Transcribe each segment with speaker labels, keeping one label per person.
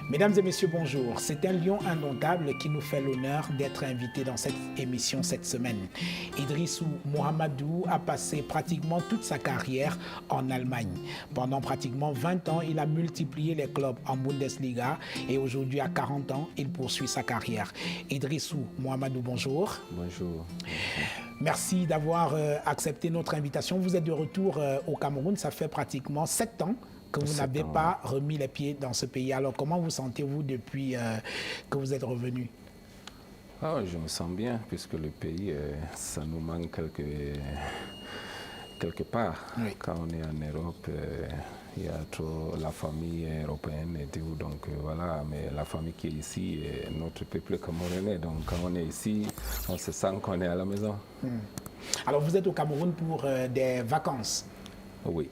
Speaker 1: Mesdames et messieurs, bonjour. C'est un lion indomptable qui nous fait l'honneur d'être invité dans cette émission cette semaine. Idrissou Mohamedou a passé pratiquement toute sa carrière en Allemagne. Pendant pratiquement 20 ans, il a multiplié les clubs en Bundesliga et aujourd'hui, à 40 ans, il poursuit sa carrière. Idrissou Mohamedou, bonjour.
Speaker 2: Bonjour.
Speaker 1: Merci d'avoir accepté notre invitation. Vous êtes de retour au Cameroun, ça fait pratiquement 7 ans que vous n'avez pas remis les pieds dans ce pays. Alors, comment vous sentez-vous depuis que vous êtes revenu?
Speaker 2: Je me sens bien, puisque le pays, ça nous manque quelque part.
Speaker 1: Oui.
Speaker 2: Quand on est en Europe, il y a trop la famille européenne et tout, donc voilà. Mais la famille qui est ici est notre peuple camerounais. Donc, quand on est ici, on se sent qu'on est à la maison.
Speaker 1: Alors, vous êtes au Cameroun pour des vacances?
Speaker 2: Oui.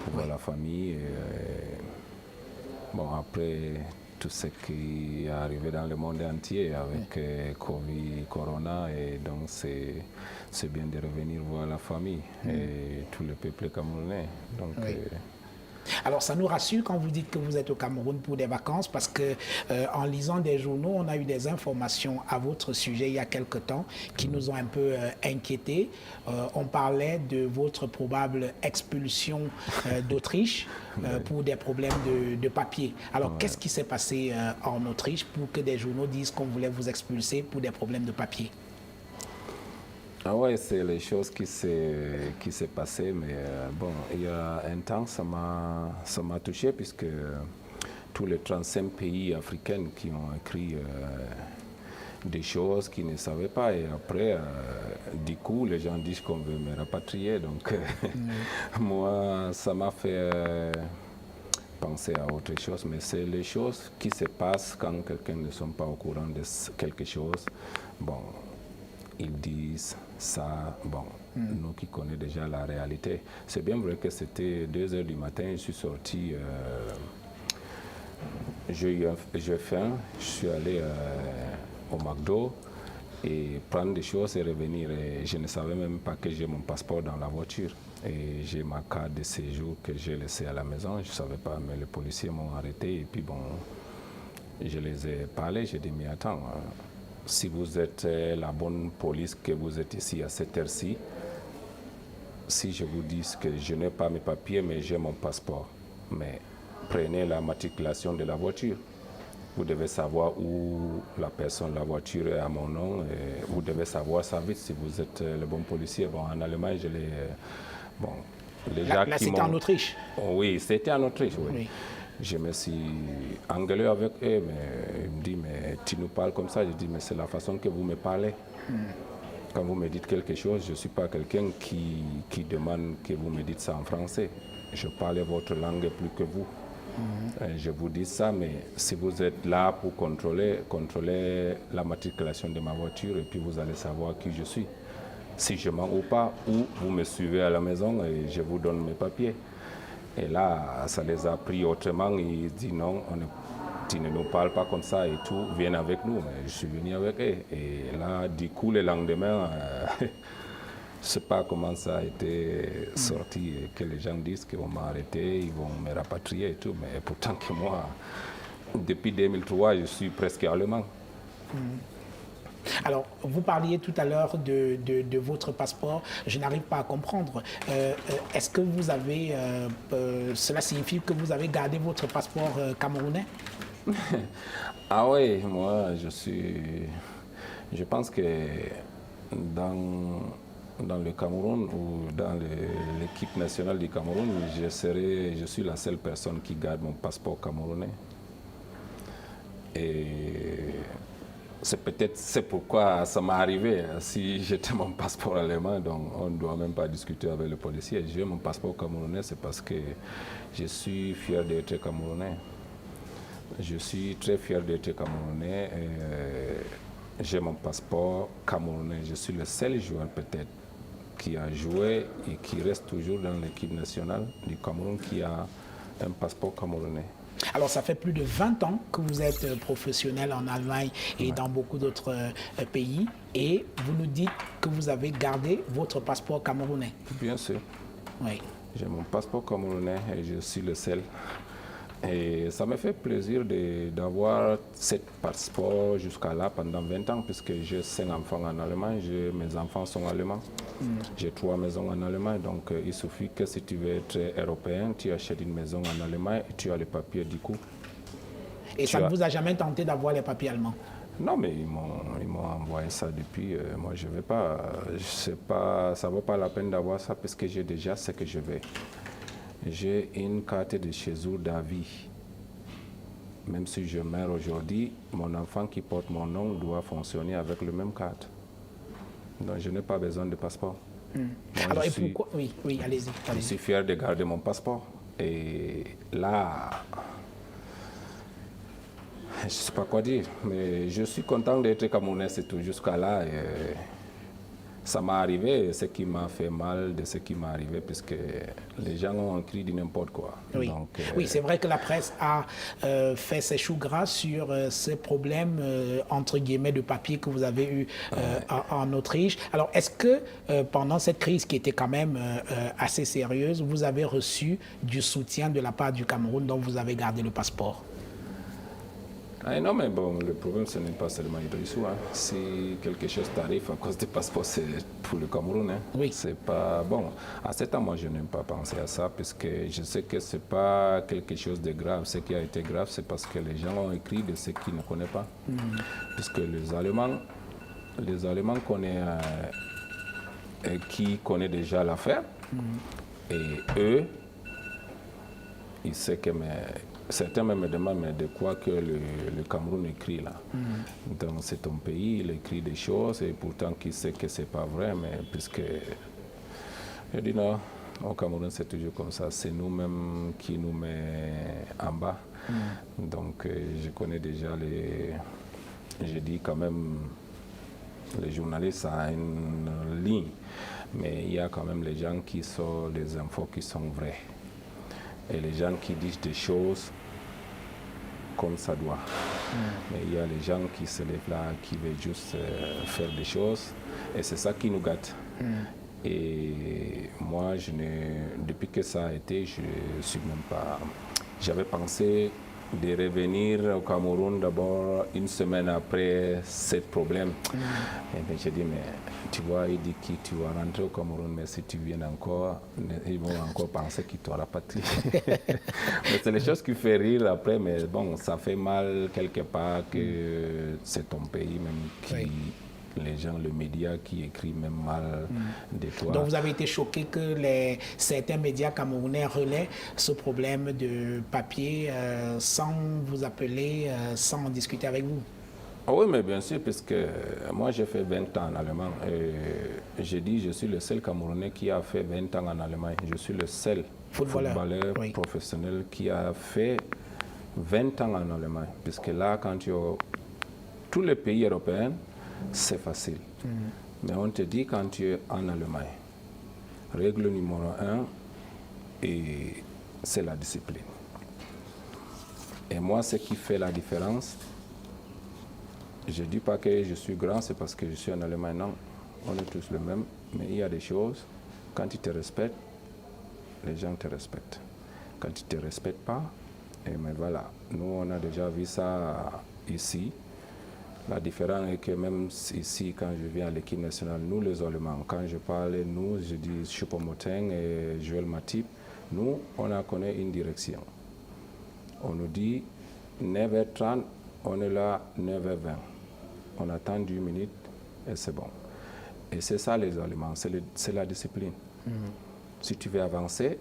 Speaker 2: Pour voir la famille. Bon, après tout ce qui est arrivé dans le monde entier avec Covid, Corona, et donc c'est bien de revenir voir la famille et tout le peuple camerounais. Donc,
Speaker 1: alors, ça nous rassure quand vous dites que vous êtes au Cameroun pour des vacances, parce que en lisant des journaux, on a eu des informations à votre sujet il y a quelque temps qui nous ont un peu inquiétés. On parlait de votre probable expulsion d'Autriche pour des problèmes de papier. Alors, qu'est-ce qui s'est passé en Autriche pour que des journaux disent qu'on voulait vous expulser pour des problèmes de papier?
Speaker 2: Ah ouais, c'est les choses qui s'est passé, mais bon, il y a un temps, ça m'a touché, puisque tous les 35 pays africains qui ont écrit des choses qu'ils ne savaient pas, et après, du coup, les gens disent qu'on veut me rapatrier, donc moi, ça m'a fait penser à autre chose, mais c'est les choses qui se passent quand quelqu'un ne sont pas au courant de quelque chose. Bon, ils disent ça, bon, nous qui connaissons déjà la réalité. C'est bien vrai que c'était 2 heures du matin, je suis sorti, j'ai faim, je suis allé au McDo et prendre des choses et revenir. Et je ne savais même pas que j'ai mon passeport dans la voiture. Et j'ai ma carte de séjour que j'ai laissée à la maison, je ne savais pas, mais les policiers m'ont arrêté et puis bon, je les ai parlé, j'ai dit mais attends, si vous êtes la bonne police, que vous êtes ici à cette heure-ci, si je vous dis que je n'ai pas mes papiers, mais j'ai mon passeport, mais prenez la matriculation de la voiture. Vous devez savoir où la personne, la voiture est à mon nom, et vous devez savoir ça vite si vous êtes le bon policier. Bon, en Allemagne, je l'ai... Bon, les gens
Speaker 1: Là
Speaker 2: qui
Speaker 1: c'était en Autriche?
Speaker 2: Oui, c'était en Autriche, oui.
Speaker 1: Oui.
Speaker 2: Je me suis engueulé avec eux, mais ils me disent, mais tu nous parles comme ça. Je dis, mais c'est la façon que vous me parlez. Quand vous me dites quelque chose, je ne suis pas quelqu'un qui demande que vous me dites ça en français. Je parle votre langue plus que vous. Je vous dis ça, mais si vous êtes là pour contrôler la matriculation de ma voiture, et puis vous allez savoir qui je suis. Si je mens ou pas, ou vous me suivez à la maison et je vous donne mes papiers. Et là, ça les a pris autrement. Ils disent non, tu ne nous parles pas comme ça et tout, viens avec nous. Mais je suis venu avec eux. Et là, du coup, le lendemain, je ne sais pas comment ça a été sorti, et que les gens disent qu'on m'a arrêté, ils vont me rapatrier et tout. Mais pourtant que moi, depuis 2003, je suis presque allemand.
Speaker 1: Alors, vous parliez tout à l'heure de votre passeport. Je n'arrive pas à comprendre. Est-ce que vous avez... cela signifie que vous avez gardé votre passeport camerounais?
Speaker 2: Ah oui, moi, je pense que dans le Cameroun ou dans l'équipe nationale du Cameroun, je suis la seule personne qui garde mon passeport camerounais. Et c'est pourquoi ça m'est arrivé. Si j'étais mon passeport allemand, donc on ne doit même pas discuter avec le policier. J'ai mon passeport camerounais, c'est parce que je suis fier d'être camerounais. Je suis très fier d'être camerounais. J'ai mon passeport camerounais. Je suis le seul joueur peut-être qui a joué et qui reste toujours dans l'équipe nationale du Cameroun qui a un passeport camerounais.
Speaker 1: Alors, ça fait plus de 20 ans que vous êtes professionnel en Allemagne et dans beaucoup d'autres pays. Et vous nous dites que vous avez gardé votre passeport camerounais.
Speaker 2: Bien sûr.
Speaker 1: Oui.
Speaker 2: J'ai mon passeport camerounais et je suis le seul. Et ça me fait plaisir d'avoir ce passeport jusqu'à là pendant 20 ans, puisque j'ai 5 enfants en Allemagne, mes enfants sont allemands. J'ai 3 maisons en Allemagne, donc il suffit que si tu veux être européen, tu achètes une maison en Allemagne et tu as les papiers du coup.
Speaker 1: Et ça ne vous a jamais tenté d'avoir les papiers allemands?
Speaker 2: Non, mais ils m'ont envoyé ça depuis. Moi, je ne vais pas. Ça ne vaut pas la peine d'avoir ça parce que j'ai déjà ce que je veux. J'ai une carte de séjour d'avis. Même si je meurs aujourd'hui, mon enfant qui porte mon nom doit fonctionner avec le même carte. Donc, je n'ai pas besoin de passeport. Moi,
Speaker 1: Alors, pourquoi? Oui, allez-y.
Speaker 2: Je suis fier de garder mon passeport. Et là, je ne sais pas quoi dire, mais je suis content d'être camerounais, c'est tout. Jusqu'à là, ça m'est arrivé, ce qui m'a fait mal de ce qui m'est arrivé, puisque les gens ont écrit de n'importe quoi.
Speaker 1: Oui,
Speaker 2: Donc,
Speaker 1: oui, c'est vrai que la presse a fait ses choux gras sur ces problèmes, entre guillemets, de papier que vous avez eu en Autriche. Alors, est-ce que pendant cette crise qui était quand même assez sérieuse, vous avez reçu du soutien de la part du Cameroun dont vous avez gardé le passeport?
Speaker 2: Non, mais bon, le problème, ce n'est pas seulement Idrissou. Hein. Si quelque chose t'arrive à cause du passeport, c'est pour le Cameroun. Hein.
Speaker 1: Oui.
Speaker 2: C'est pas bon. À ce temps, moi, je n'aime pas penser à ça, parce que je sais que c'est pas quelque chose de grave. Ce qui a été grave, c'est parce que les gens ont écrit de ce qu'ils ne connaissent pas. Puisque les Allemands qui connaissent déjà l'affaire, et eux, ils savent que certains me demandent mais de quoi que le Cameroun écrit là. Donc c'est ton pays, il écrit des choses et pourtant qui sait que c'est pas vrai, mais puisque je dis non, au Cameroun c'est toujours comme ça, c'est nous-mêmes qui nous met en bas. Donc je connais déjà je dis quand même, les journalistes ont une ligne, mais il y a quand même les gens qui sont des infos qui sont vraies. Et les gens qui disent des choses comme ça doit. Mais il y a les gens qui se lèvent là, qui veulent juste faire des choses. Et c'est ça qui nous gâte. Et moi, depuis que ça a été, je suis même pas... J'avais pensé de revenir au Cameroun d'abord une semaine après ce problème. Et bien, j'ai dit, mais tu vois, il dit que tu vas rentrer au Cameroun, mais si tu viens encore, ils vont encore penser qu'il t'aura pas tué. Mais c'est les choses qui font rire après, mais bon, ça fait mal quelque part que c'est ton pays même qui... Oui. Les gens, le média qui écrit même mal de toi.
Speaker 1: Donc vous avez été choqué que certains médias camerounais relaient ce problème de papier sans vous appeler, sans en discuter avec vous?
Speaker 2: Oui, mais bien sûr, parce que moi j'ai fait 20 ans en Allemagne. Et j'ai dit, je suis le seul Camerounais qui a fait 20 ans en Allemagne. Je suis le seul footballeur oui. professionnel qui a fait 20 ans en Allemagne. Parce que là, quand tu as tous les pays européens, c'est facile. Mais on te dit quand tu es en Allemagne, règle numéro 1, c'est la discipline. Et moi, ce qui fait la différence, je ne dis pas que je suis grand, c'est parce que je suis en Allemagne. Non, on est tous les mêmes. Mais il y a des choses, quand tu te respectes, les gens te respectent. Quand tu ne te respectes pas, mais voilà, nous on a déjà vu ça ici. La différence est que même ici, quand je viens à l'équipe nationale, nous les Allemands, quand je parle, nous, je dis Choupo-Moting et Joël Matip, nous, on a connu une direction. On nous dit 9h30, on est là 9h20. On attend 10 minutes et c'est bon. Et c'est ça les Allemands, c'est la discipline. Si tu veux avancer,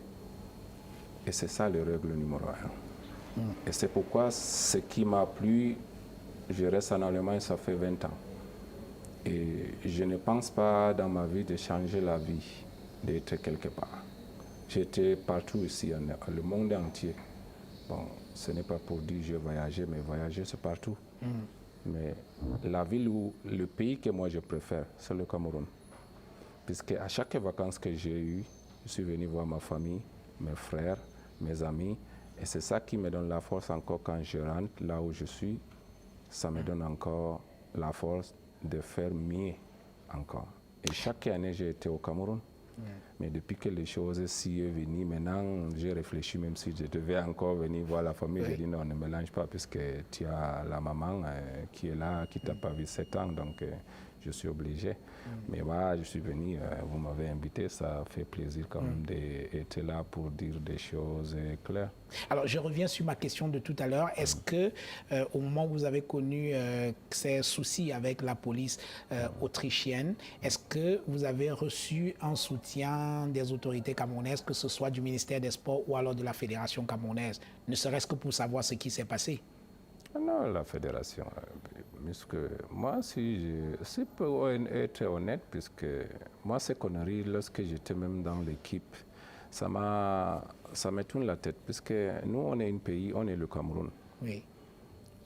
Speaker 2: et c'est ça le règle numéro 1. Et c'est pourquoi ce qui m'a plu je reste en Allemagne, ça fait 20 ans. Et je ne pense pas dans ma vie de changer la vie, d'être quelque part. J'étais partout ici, le monde entier. Bon, ce n'est pas pour dire que j'ai voyagé, mais voyager c'est partout. Mais la ville ou le pays que moi je préfère, c'est le Cameroun. Puisque à chaque vacances que j'ai eues, je suis venu voir ma famille, mes frères, mes amis. Et c'est ça qui me donne la force encore quand je rentre là où je suis. Ça me donne encore la force de faire mieux encore. Et chaque année, j'ai été au Cameroun. Mais depuis que les choses s'y sont venues, maintenant, j'ai réfléchi, même si je devais encore venir voir la famille, j'ai dit non, ne mélange pas, puisque tu as la maman qui est là, qui t'a pas vu 7 ans, donc je suis obligé. Mais voilà, je suis venu, vous m'avez invité, ça fait plaisir quand même d'être là pour dire des choses claires.
Speaker 1: Alors, je reviens sur ma question de tout à l'heure. Est-ce que, au moment où vous avez connu ces soucis avec la police autrichienne, est-ce que vous avez reçu un soutien des autorités camerounaises, que ce soit du ministère des Sports ou alors de la Fédération camerounaise, ne serait-ce que pour savoir ce qui s'est passé?
Speaker 2: Non, la fédération, puisque moi, si pour être honnête, puisque moi, ces conneries, lorsque j'étais même dans l'équipe, ça me tourne la tête, puisque nous, on est un pays, on est le Cameroun.
Speaker 1: Oui.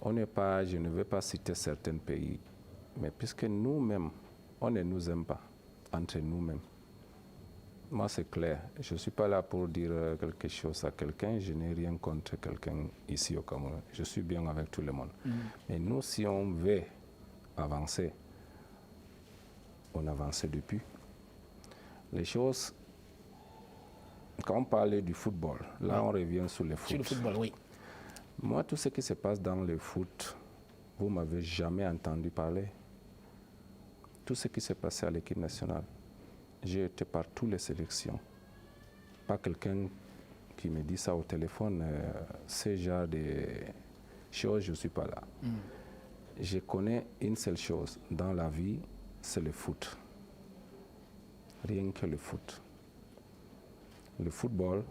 Speaker 2: On n'est pas, je ne vais pas citer certains pays, mais puisque nous-mêmes, on ne nous aime pas, entre nous-mêmes. Moi, c'est clair. Je ne suis pas là pour dire quelque chose à quelqu'un. Je n'ai rien contre quelqu'un ici au Cameroun. Je suis bien avec tout le monde. Mais nous, si on veut avancer, on avance depuis. Les choses, quand on parlait du football, là, on revient sur le foot.
Speaker 1: Sur le football, oui.
Speaker 2: Moi, tout ce qui se passe dans le foot, vous ne m'avez jamais entendu parler. Tout ce qui s'est passé à l'équipe nationale. J'ai été par toutes les sélections. Pas quelqu'un qui me dit ça au téléphone, ce genre de choses, je ne suis pas là. Je connais une seule chose dans la vie, c'est le foot. Rien que le foot. Le football,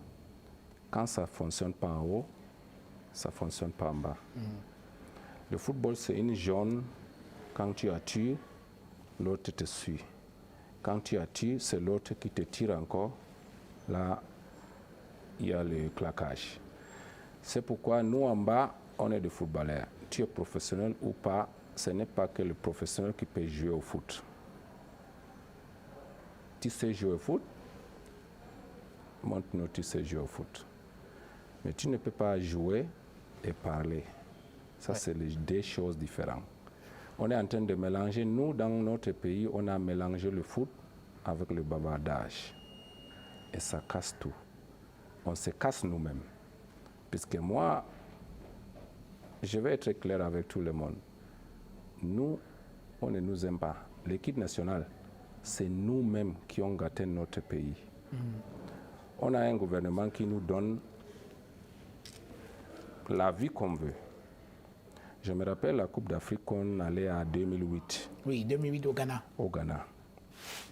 Speaker 2: quand ça ne fonctionne pas en haut, ça ne fonctionne pas en bas. Le football, c'est une zone, quand tu attires, l'autre te suit. Quand tu attires, c'est l'autre qui te tire encore. Là, il y a le claquage. C'est pourquoi nous, en bas, on est des footballeurs. Tu es professionnel ou pas, ce n'est pas que le professionnel qui peut jouer au foot. Tu sais jouer au foot, montre-nous tu sais jouer au foot. Mais tu ne peux pas jouer et parler. Ça, c'est deux choses différentes. On est en train de mélanger, nous, dans notre pays, on a mélangé le foot avec le bavardage. Et ça casse tout. On se casse nous-mêmes. Puisque moi, je vais être clair avec tout le monde. Nous, on ne nous aime pas. L'équipe nationale, c'est nous-mêmes qui ont gâté notre pays. On a un gouvernement qui nous donne la vie qu'on veut. Je me rappelle la Coupe d'Afrique qu'on allait à 2008.
Speaker 1: Oui, 2008 au Ghana.
Speaker 2: Au Ghana.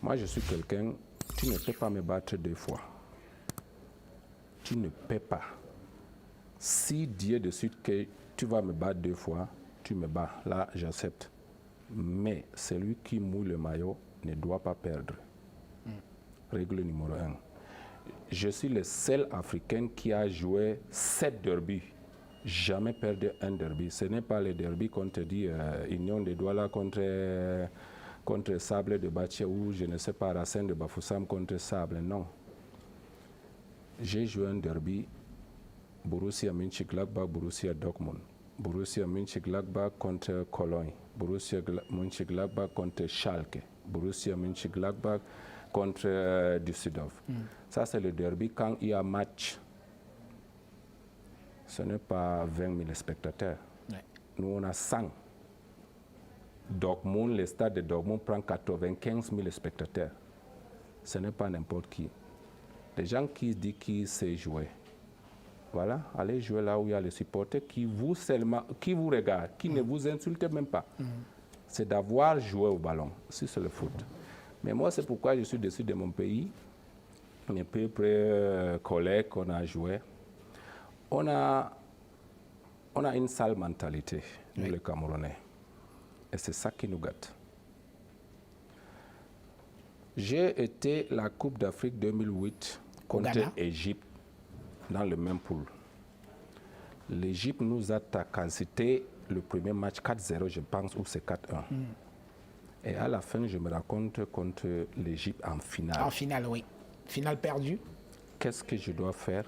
Speaker 2: Moi, je suis quelqu'un, tu ne peux pas me battre 2 fois. Tu ne peux pas. Si Dieu décide que tu vas me battre 2 fois, tu me bats. Là, j'accepte. Mais celui qui mouille le maillot ne doit pas perdre. Règle numéro 1. Je suis le seul Africain qui a joué 7 derbys. Jamais perdu un derby. Ce n'est pas le derby qu'on te dit Union de Douala contre Sable de Baché ou je ne sais pas Racine de Bafoussam contre Sable. Non. J'ai joué un derby Borussia Mönchengladbach, Borussia Dortmund. Borussia Mönchengladbach contre Cologne. Borussia Mönchengladbach contre Schalke. Borussia Mönchengladbach contre Düsseldorf. Ça, c'est le derby quand il y a match. Ce n'est pas 20 000 spectateurs. Ouais. Nous, on a 100. Dortmund, le stade de Dortmund prend 95 000 spectateurs. Ce n'est pas n'importe qui. Les gens qui disent qu'ils savent jouer. Voilà, allez jouer là où il y a les supporters qui vous regardent, qui ne vous insultent même pas. C'est d'avoir joué au ballon. Si c'est le foot. Mais moi, c'est pourquoi je suis déçu de mon pays. Mes peuples, collègues qu'on a joué. On a une sale mentalité, nous les Camerounais. Et c'est ça qui nous gâte. J'ai été la Coupe d'Afrique 2008 contre l'Égypte dans le même pool. L'Égypte nous a c'était le premier match 4-0, je pense, ou c'est 4-1. Et à la fin, je me rencontre contre l'Égypte en finale.
Speaker 1: En finale, oui. Finale perdue.
Speaker 2: Qu'est-ce que je dois faire?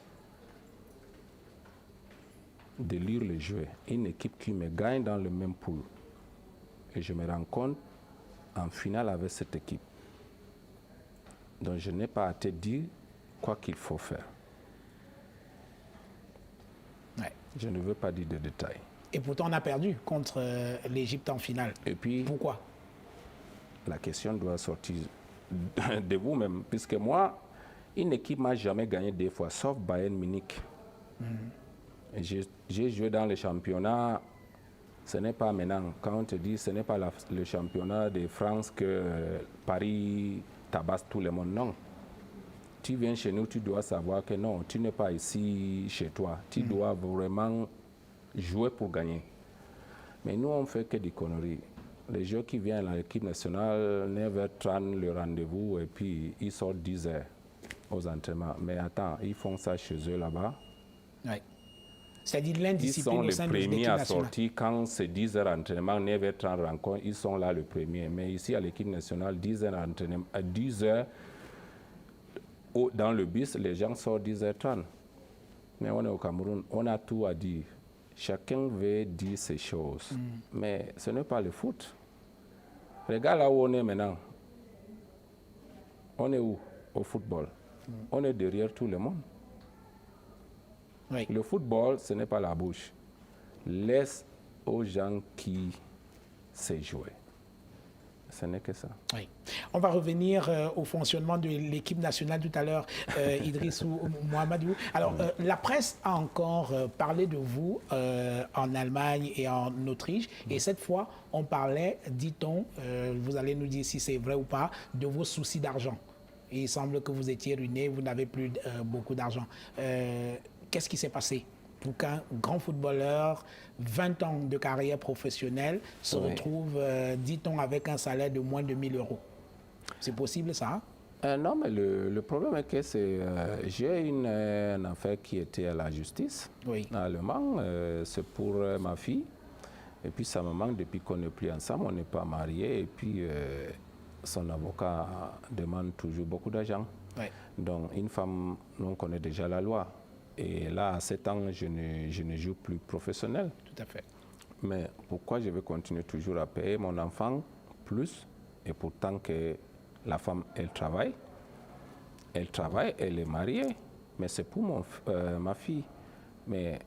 Speaker 2: De lire le jeu. Une équipe qui me gagne dans le même pool. Et je me rencontre en finale avec cette équipe. Donc je n'ai pas à te dire quoi qu'il faut faire.
Speaker 1: Ouais.
Speaker 2: Je ne veux pas dire de détails.
Speaker 1: Et pourtant, on a perdu contre l'Égypte en finale.
Speaker 2: Et puis,
Speaker 1: pourquoi?
Speaker 2: La question doit sortir de vous-même. Puisque moi, une équipe m'a jamais gagné 2 fois, sauf Bayern Munich. J'ai joué dans le championnat. Ce n'est pas maintenant, quand on te dit ce n'est pas le championnat de France que Paris tabasse tout le monde, non. Tu viens chez nous, tu dois savoir que non, tu n'es pas ici chez toi. Tu dois vraiment jouer pour gagner. Mais nous, on fait que des conneries. Les joueurs qui viennent à l'équipe nationale, 9h30 le rendez-vous et puis ils sortent 10h aux entraînements. Mais attends, ils font ça chez eux là-bas.
Speaker 1: Oui. C'est-à-dire l'indiscipline au sein de l'équipe nationale. Ils sont les premiers à sortir
Speaker 2: quand c'est 10h entraînement, 9h30 rencontre, ils sont là le premier. Mais ici à l'équipe nationale, 10h entraînement, à 10h dans le bus, les gens sortent 10h30. Mais on est au Cameroun, on a tout à dire. Chacun veut dire ses choses. Mais ce n'est pas le foot. Regarde là où on est maintenant. On est où? Au football. On est derrière tout le monde.
Speaker 1: Oui.
Speaker 2: Le football, ce n'est pas la bouche. Laisse aux gens qui savent jouer. Ce n'est que ça.
Speaker 1: Oui. On va revenir au fonctionnement de l'équipe nationale tout à l'heure, Idriss ou Mohamedou. Alors, la presse a encore parlé de vous en Allemagne et en Autriche. Et cette fois, on parlait, dit-on, vous allez nous dire si c'est vrai ou pas, de vos soucis d'argent. Il semble que vous étiez ruiné, vous n'avez plus beaucoup d'argent. Qu'est-ce qui s'est passé pour qu'un grand footballeur, 20 ans de carrière professionnelle, se retrouve, dit-on, avec un salaire de moins de 1 000 euros? C'est possible, ça?
Speaker 2: Non, mais le problème est que j'ai une affaire qui était à la justice allemande. C'est pour ma fille. Et puis sa maman, depuis qu'on n'est plus ensemble, on n'est pas mariés. Et puis son avocat demande toujours beaucoup d'argent.
Speaker 1: Oui.
Speaker 2: Donc une femme, nous on connaît déjà la loi. Et là, à 7 ans, je ne joue plus professionnel.
Speaker 1: Tout à fait.
Speaker 2: Mais pourquoi je vais continuer toujours à payer mon enfant plus? Et pourtant que la femme, elle travaille, elle est mariée, mais c'est pour ma fille. Mais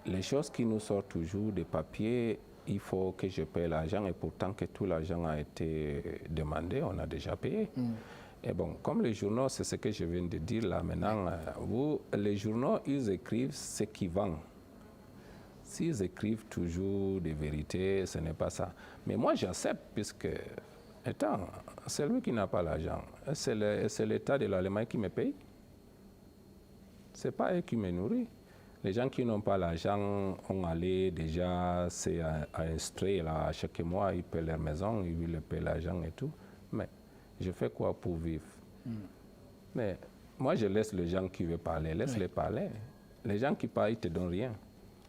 Speaker 2: les choses qui nous sortent toujours des papiers, il faut que je paye l'argent et pourtant que tout l'argent a été demandé, on a déjà payé. Et bon, comme les journaux, c'est ce que je viens de dire là maintenant, les journaux, ils écrivent ce qu'ils vendent. S'ils écrivent toujours des vérités, ce n'est pas ça. Mais moi, j'accepte, puisque, attends, c'est lui qui n'a pas l'argent. C'est l'État de l'Allemagne qui me paye. Ce n'est pas eux qui me nourrissent. Les gens qui n'ont pas l'argent ont allé déjà s'instruire là, chaque mois, ils paient leur maison, ils paient l'argent et tout. Mais je fais quoi pour vivre? Mais moi, je laisse les gens qui veulent parler, laisse-les parler. Les gens qui parlent, ils ne te donnent rien.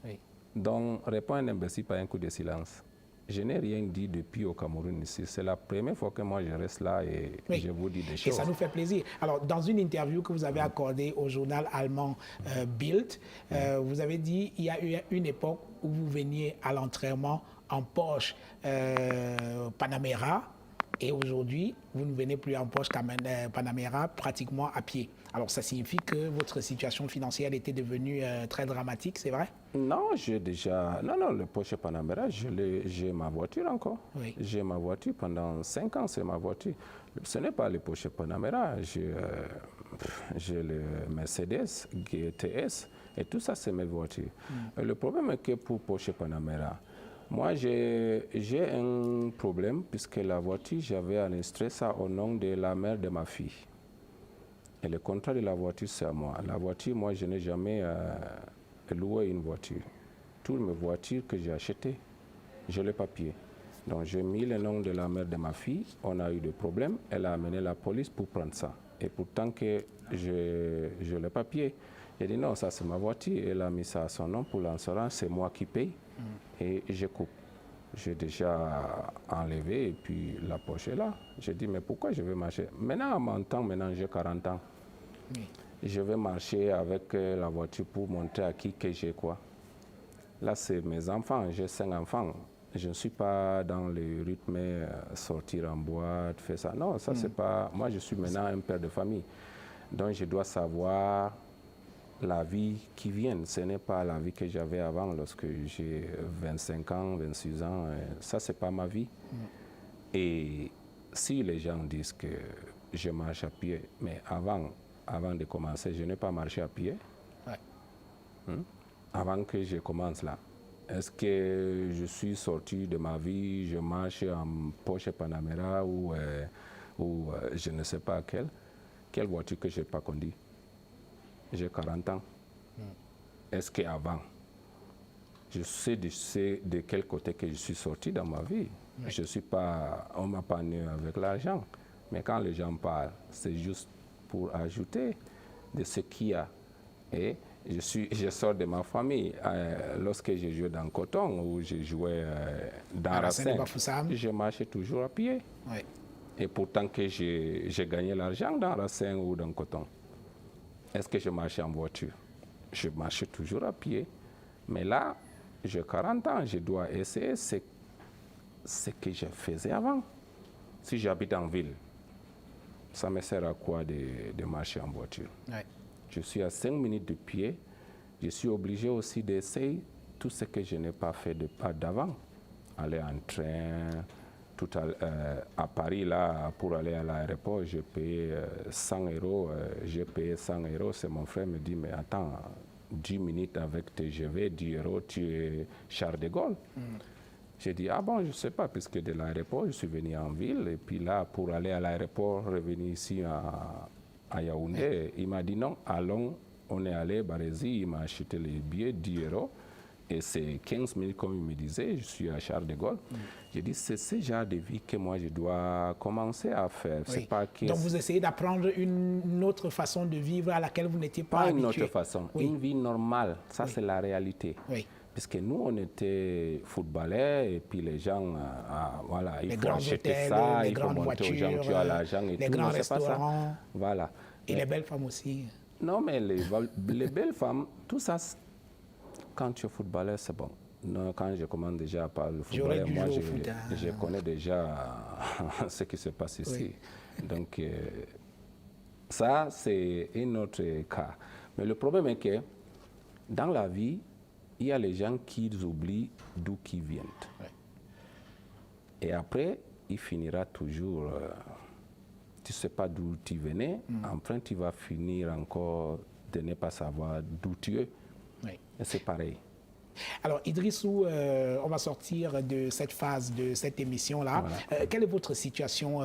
Speaker 1: Oui.
Speaker 2: Donc, réponds à un imbécile par un coup de silence. Je n'ai rien dit depuis au Cameroun ici. C'est la première fois que moi je reste là et je vous dis des choses.
Speaker 1: Et ça nous fait plaisir. Alors, dans une interview que vous avez accordée au journal allemand Bild, vous avez dit qu'il y a eu une époque où vous veniez à l'entraînement en Porsche Panamera. Et aujourd'hui, vous ne venez plus en Porsche Panamera, pratiquement à pied. Alors, ça signifie que votre situation financière était devenue très dramatique, c'est vrai?
Speaker 2: Non, j'ai déjà... Non, le Porsche Panamera, j'ai ma voiture encore.
Speaker 1: Oui.
Speaker 2: J'ai ma voiture pendant 5 ans, c'est ma voiture. Ce n'est pas le Porsche Panamera. J'ai le Mercedes GTS et tout ça, c'est mes voitures. Le problème est que pour Porsche Panamera, moi, j'ai un problème puisque la voiture, j'avais enregistré ça au nom de la mère de ma fille. Et le contrat de la voiture, c'est à moi. La voiture, moi, je n'ai jamais loué une voiture. Toutes mes voitures que j'ai achetées, j'ai le papier. Donc j'ai mis le nom de la mère de ma fille, on a eu des problèmes, elle a amené la police pour prendre ça. Et pourtant que je le papier, j'ai dit non, ça c'est ma voiture, elle a mis ça à son nom pour l'assurance, c'est moi qui paye et je coupe. J'ai déjà enlevé et puis la poche est là. J'ai dit mais pourquoi je vais marcher? Maintenant à mon temps, maintenant j'ai 40 ans. Oui. Je vais marcher avec la voiture pour montrer à qui que j'ai quoi. Là c'est mes enfants, j'ai 5 enfants. Je ne suis pas dans le rythme sortir en boîte, faire ça. Non, ça c'est pas... Moi je suis maintenant un père de famille. Donc je dois savoir la vie qui vient. Ce n'est pas la vie que j'avais avant lorsque j'ai 25 ans, 26 ans. Ça c'est pas ma vie. Et si les gens disent que je marche à pied, mais avant de commencer, je n'ai pas marché à pied. Ouais. Avant que je commence là. Est-ce que je suis sorti de ma vie, je marche en Porsche Panamera ou je ne sais pas quelle voiture que je n'ai pas conduit. J'ai 40 ans. Est-ce qu'avant, je sais de quel côté que je suis sorti dans ma vie? Oui. Je suis pas, on m'a pas né avec l'argent. Mais quand les gens parlent, c'est juste pour ajouter de ce qu'il y a. Et je sors de ma famille. Lorsque je jouais dans Coton ou je jouais dans Racine, je marchais toujours à pied. Oui. Et pourtant que j'ai gagné l'argent dans Racine ou dans Coton. Est-ce que je marchais en voiture? Je marchais toujours à pied. Mais là, j'ai 40 ans, je dois essayer ce que je faisais avant. Si j'habite en ville, ça me sert à quoi de marcher en voiture? Oui. Je suis à 5 minutes de pied. Je suis obligé aussi d'essayer tout ce que je n'ai pas fait d'avant. Aller en train, à Paris, là, pour aller à l'aéroport, j'ai payé 100 €. J'ai payé 100 €. C'est mon frère qui me dit, mais attends, 10 minutes avec TGV, 10 €, tu es Charles de Gaulle. J'ai dit, ah bon, je ne sais pas, puisque de l'aéroport, je suis venu en ville. Et puis là, pour aller à l'aéroport, revenir ici à Yaoundé, il m'a dit non, allons, on est allé à Barézy, il m'a acheté les billets, 10 €. Et c'est 15 minutes, comme il me disait, je suis à Charles de Gaulle. J'ai dit, c'est ce genre de vie que moi, je dois commencer à faire.
Speaker 1: Oui. Pas donc, vous essayez d'apprendre une autre façon de vivre à laquelle vous n'étiez pas habitué.
Speaker 2: Pas une autre façon, une vie normale. Ça, c'est la réalité. Oui. Parce que nous, on était footballeurs et puis les gens, voilà, il faut acheter ça, il faut montrer aux gens que tu as l'argent et tout.
Speaker 1: Les grands restaurants.
Speaker 2: Voilà.
Speaker 1: Et les belles femmes aussi.
Speaker 2: Non, mais les belles femmes, tout ça, quand tu es footballeur, c'est bon. Non, quand je commence déjà par le football, moi, je connais déjà ce qui se passe ici. Oui. Donc, ça, c'est un autre cas. Mais le problème est que dans la vie, il y a les gens qui oublient d'où ils viennent. Oui. Et après, il finira toujours... tu ne sais pas d'où tu venais, après tu vas finir encore de ne pas savoir d'où tu es. Oui. Et c'est pareil.
Speaker 1: Alors Idrissou, on va sortir de cette phase de cette émission-là. Voilà. Quelle est votre situation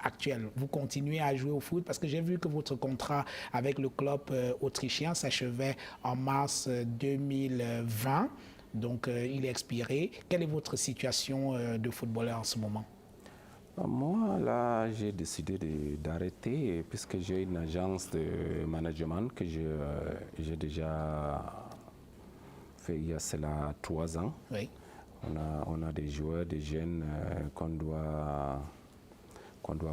Speaker 1: actuelle? Vous continuez à jouer au foot? Parce que j'ai vu que votre contrat avec le club autrichien s'achevait en mars 2020. Donc il est expiré. Quelle est votre situation de footballeur en ce moment?
Speaker 2: Moi, là, j'ai décidé d'arrêter puisque j'ai une agence de management que j'ai déjà fait il y a cela 3 ans. Oui. On a des joueurs, des jeunes qu'on doit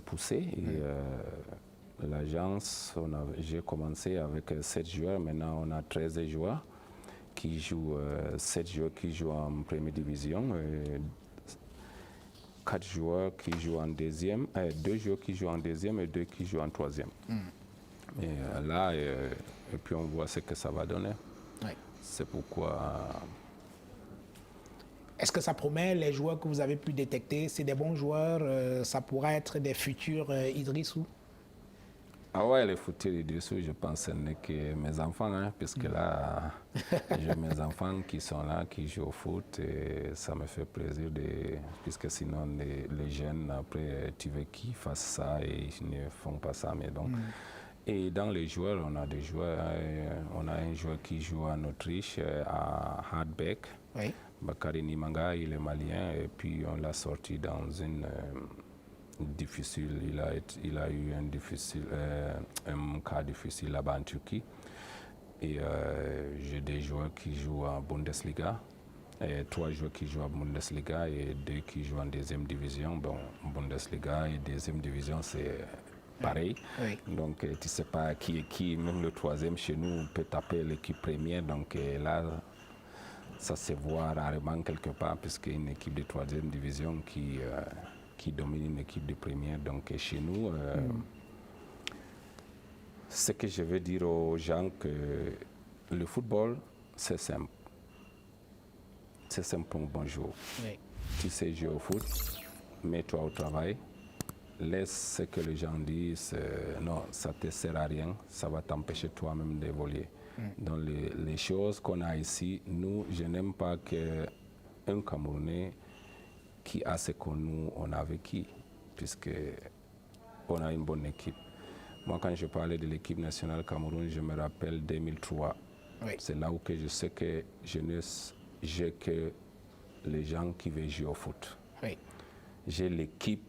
Speaker 2: pousser. Et l'agence, j'ai commencé avec 7 joueurs, maintenant on a 13 joueurs qui jouent, 7 joueurs qui jouent en première division. 4 joueurs qui jouent en deuxième, 2 joueurs qui jouent en deuxième et 2 qui jouent en troisième. Et là, et puis on voit ce que ça va donner. Oui. C'est pourquoi...
Speaker 1: Est-ce que ça promet, les joueurs que vous avez pu détecter, c'est des bons joueurs, ça pourrait être des futurs Idrissou?
Speaker 2: Ah ouais, les futurs Idrissou, je pense ce n'est que mes enfants, hein, puisque là, j'ai mes enfants qui sont là, qui jouent au foot, et ça me fait plaisir, puisque sinon les jeunes, après, tu veux qu'ils fassent ça et ils ne font pas ça. Mais donc, et dans les joueurs, on a des joueurs, on a un joueur qui joue en Autriche, à Hardbeck. Oui. Bakary Nimanga, il est malien, et puis on l'a sorti dans une difficile. Il a eu un cas difficile là-bas en Turquie. Et j'ai des joueurs qui jouent en Bundesliga, et 3 joueurs qui jouent en Bundesliga et 2 qui jouent en deuxième division. Bon, Bundesliga et deuxième division, c'est pareil.
Speaker 1: Oui.
Speaker 2: Donc tu ne sais pas qui est qui. Même le 3e chez nous peut taper l'équipe première. Donc là, ça se voit rarement quelque part, puisque une équipe de 3e division qui domine une équipe de première. Donc chez nous, ce que je veux dire aux gens, que le football, c'est simple. C'est simple pour un bon joueur.
Speaker 1: Oui.
Speaker 2: Tu sais jouer au foot, mets-toi au travail. Laisse ce que les gens disent, non, ça ne te sert à rien, ça va t'empêcher toi-même d'évoluer. Dans les choses qu'on a ici, nous, je n'aime pas qu'un Camerounais qui a ce que nous, on a vécu, puisqu'on a une bonne équipe. Moi, quand je parlais de l'équipe nationale Cameroun, je me rappelle 2003.
Speaker 1: Oui.
Speaker 2: C'est là où que je sais que j'ai que les gens qui veulent jouer au foot.
Speaker 1: Oui.
Speaker 2: J'ai l'équipe,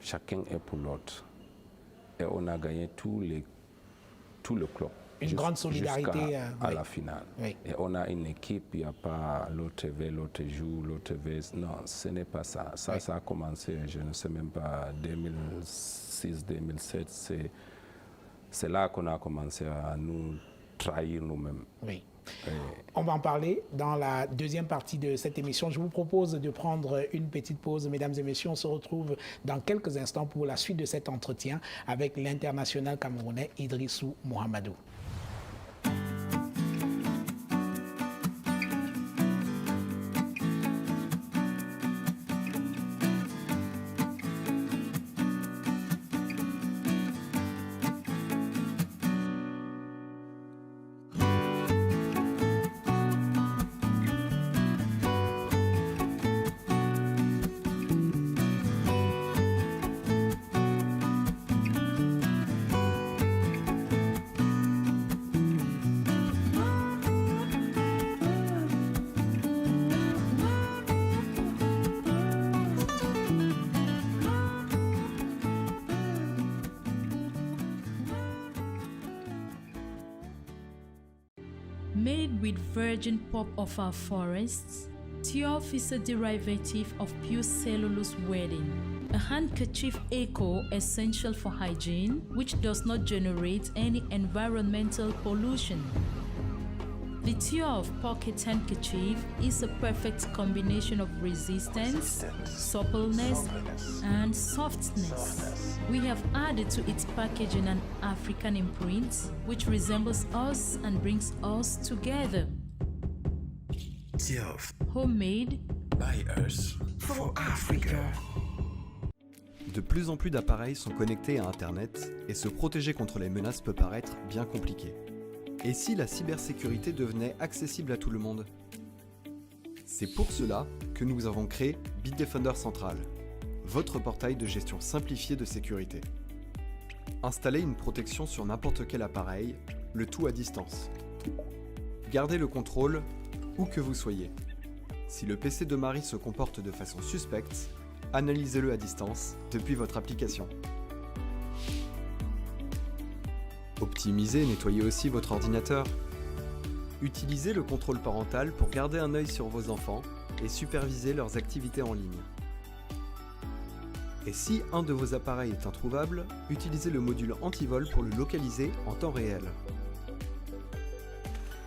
Speaker 2: chacun est pour l'autre. Et on a gagné tout le club.
Speaker 1: Une grande solidarité.
Speaker 2: Jusqu'à
Speaker 1: Oui.
Speaker 2: la finale.
Speaker 1: Oui.
Speaker 2: Et on a une équipe, il n'y a pas l'autre veut, l'autre joue, l'autre veut. Non, ce n'est pas ça. Ça,
Speaker 1: Oui.
Speaker 2: ça a commencé, je ne sais même pas, 2006, 2007. C'est là qu'on a commencé à nous trahir nous-mêmes.
Speaker 1: Oui. On va en parler dans la deuxième partie de cette émission. Je vous propose de prendre une petite pause. Mesdames et messieurs, on se retrouve dans quelques instants pour la suite de cet entretien avec l'international camerounais Idrissou Mohamedou.
Speaker 3: Made with virgin pulp of our forests, Tiof is a derivative of pure cellulose wedding, a handkerchief eco essential for hygiene, which does not generate any environmental pollution. The Tiof pocket handkerchief is a perfect combination of resistance, suppleness, and softness. We have added to its packaging an African imprint, which resembles us and brings us together.
Speaker 4: Tiof.
Speaker 3: Homemade
Speaker 4: By us. For Africa.
Speaker 5: De plus en plus d'appareils sont connectés à Internet et se protéger contre les menaces peut paraître bien compliqué. Et si la cybersécurité devenait accessible à tout le monde? C'est pour cela que nous avons créé Bitdefender Central, votre portail de gestion simplifié de sécurité. Installez une protection sur n'importe quel appareil, le tout à distance. Gardez le contrôle où que vous soyez. Si le PC de Marie se comporte de façon suspecte, analysez-le à distance depuis votre application. Optimisez et nettoyez aussi votre ordinateur. Utilisez le contrôle parental pour garder un œil sur vos enfants et superviser leurs activités en ligne. Et si un de vos appareils est introuvable, utilisez le module antivol pour le localiser en temps réel.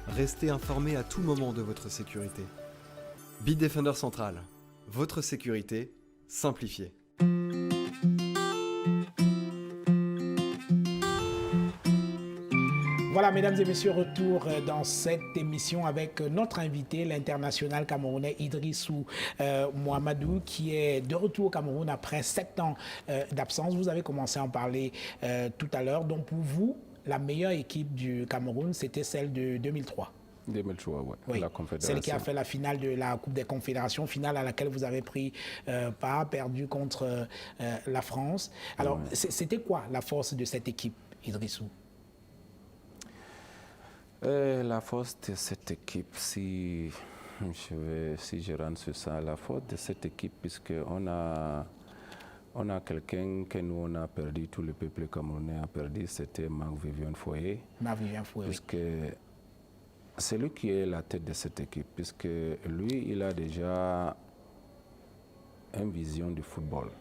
Speaker 5: Restez informé à tout moment de votre sécurité. Bitdefender Central, votre sécurité simplifiée.
Speaker 1: Voilà, mesdames et messieurs, retour dans cette émission avec notre invité, l'international camerounais Idrissou Mohamedou, qui est de retour au Cameroun après 7 ans d'absence. Vous avez commencé à en parler tout à l'heure. Donc pour vous, la meilleure équipe du Cameroun, c'était celle de 2003.
Speaker 2: 2003, ouais.
Speaker 1: Oui,
Speaker 2: La Confédération.
Speaker 1: celle qui a fait la finale de la Coupe des Confédérations, finale à laquelle vous avez pris part, perdu contre la France. Alors, c'était quoi la force de cette équipe, Idrissou?
Speaker 2: La force de cette équipe, Si je rentre sur ça, la faute de cette équipe, puisqu'on a quelqu'un que nous on a perdu, tout le peuple camerounais a perdu, c'était Marc-Vivian Foyer.
Speaker 1: Marc-Vivian Foyer.
Speaker 2: Puisque c'est lui qui est la tête de cette équipe, puisque lui, il a déjà une vision du football.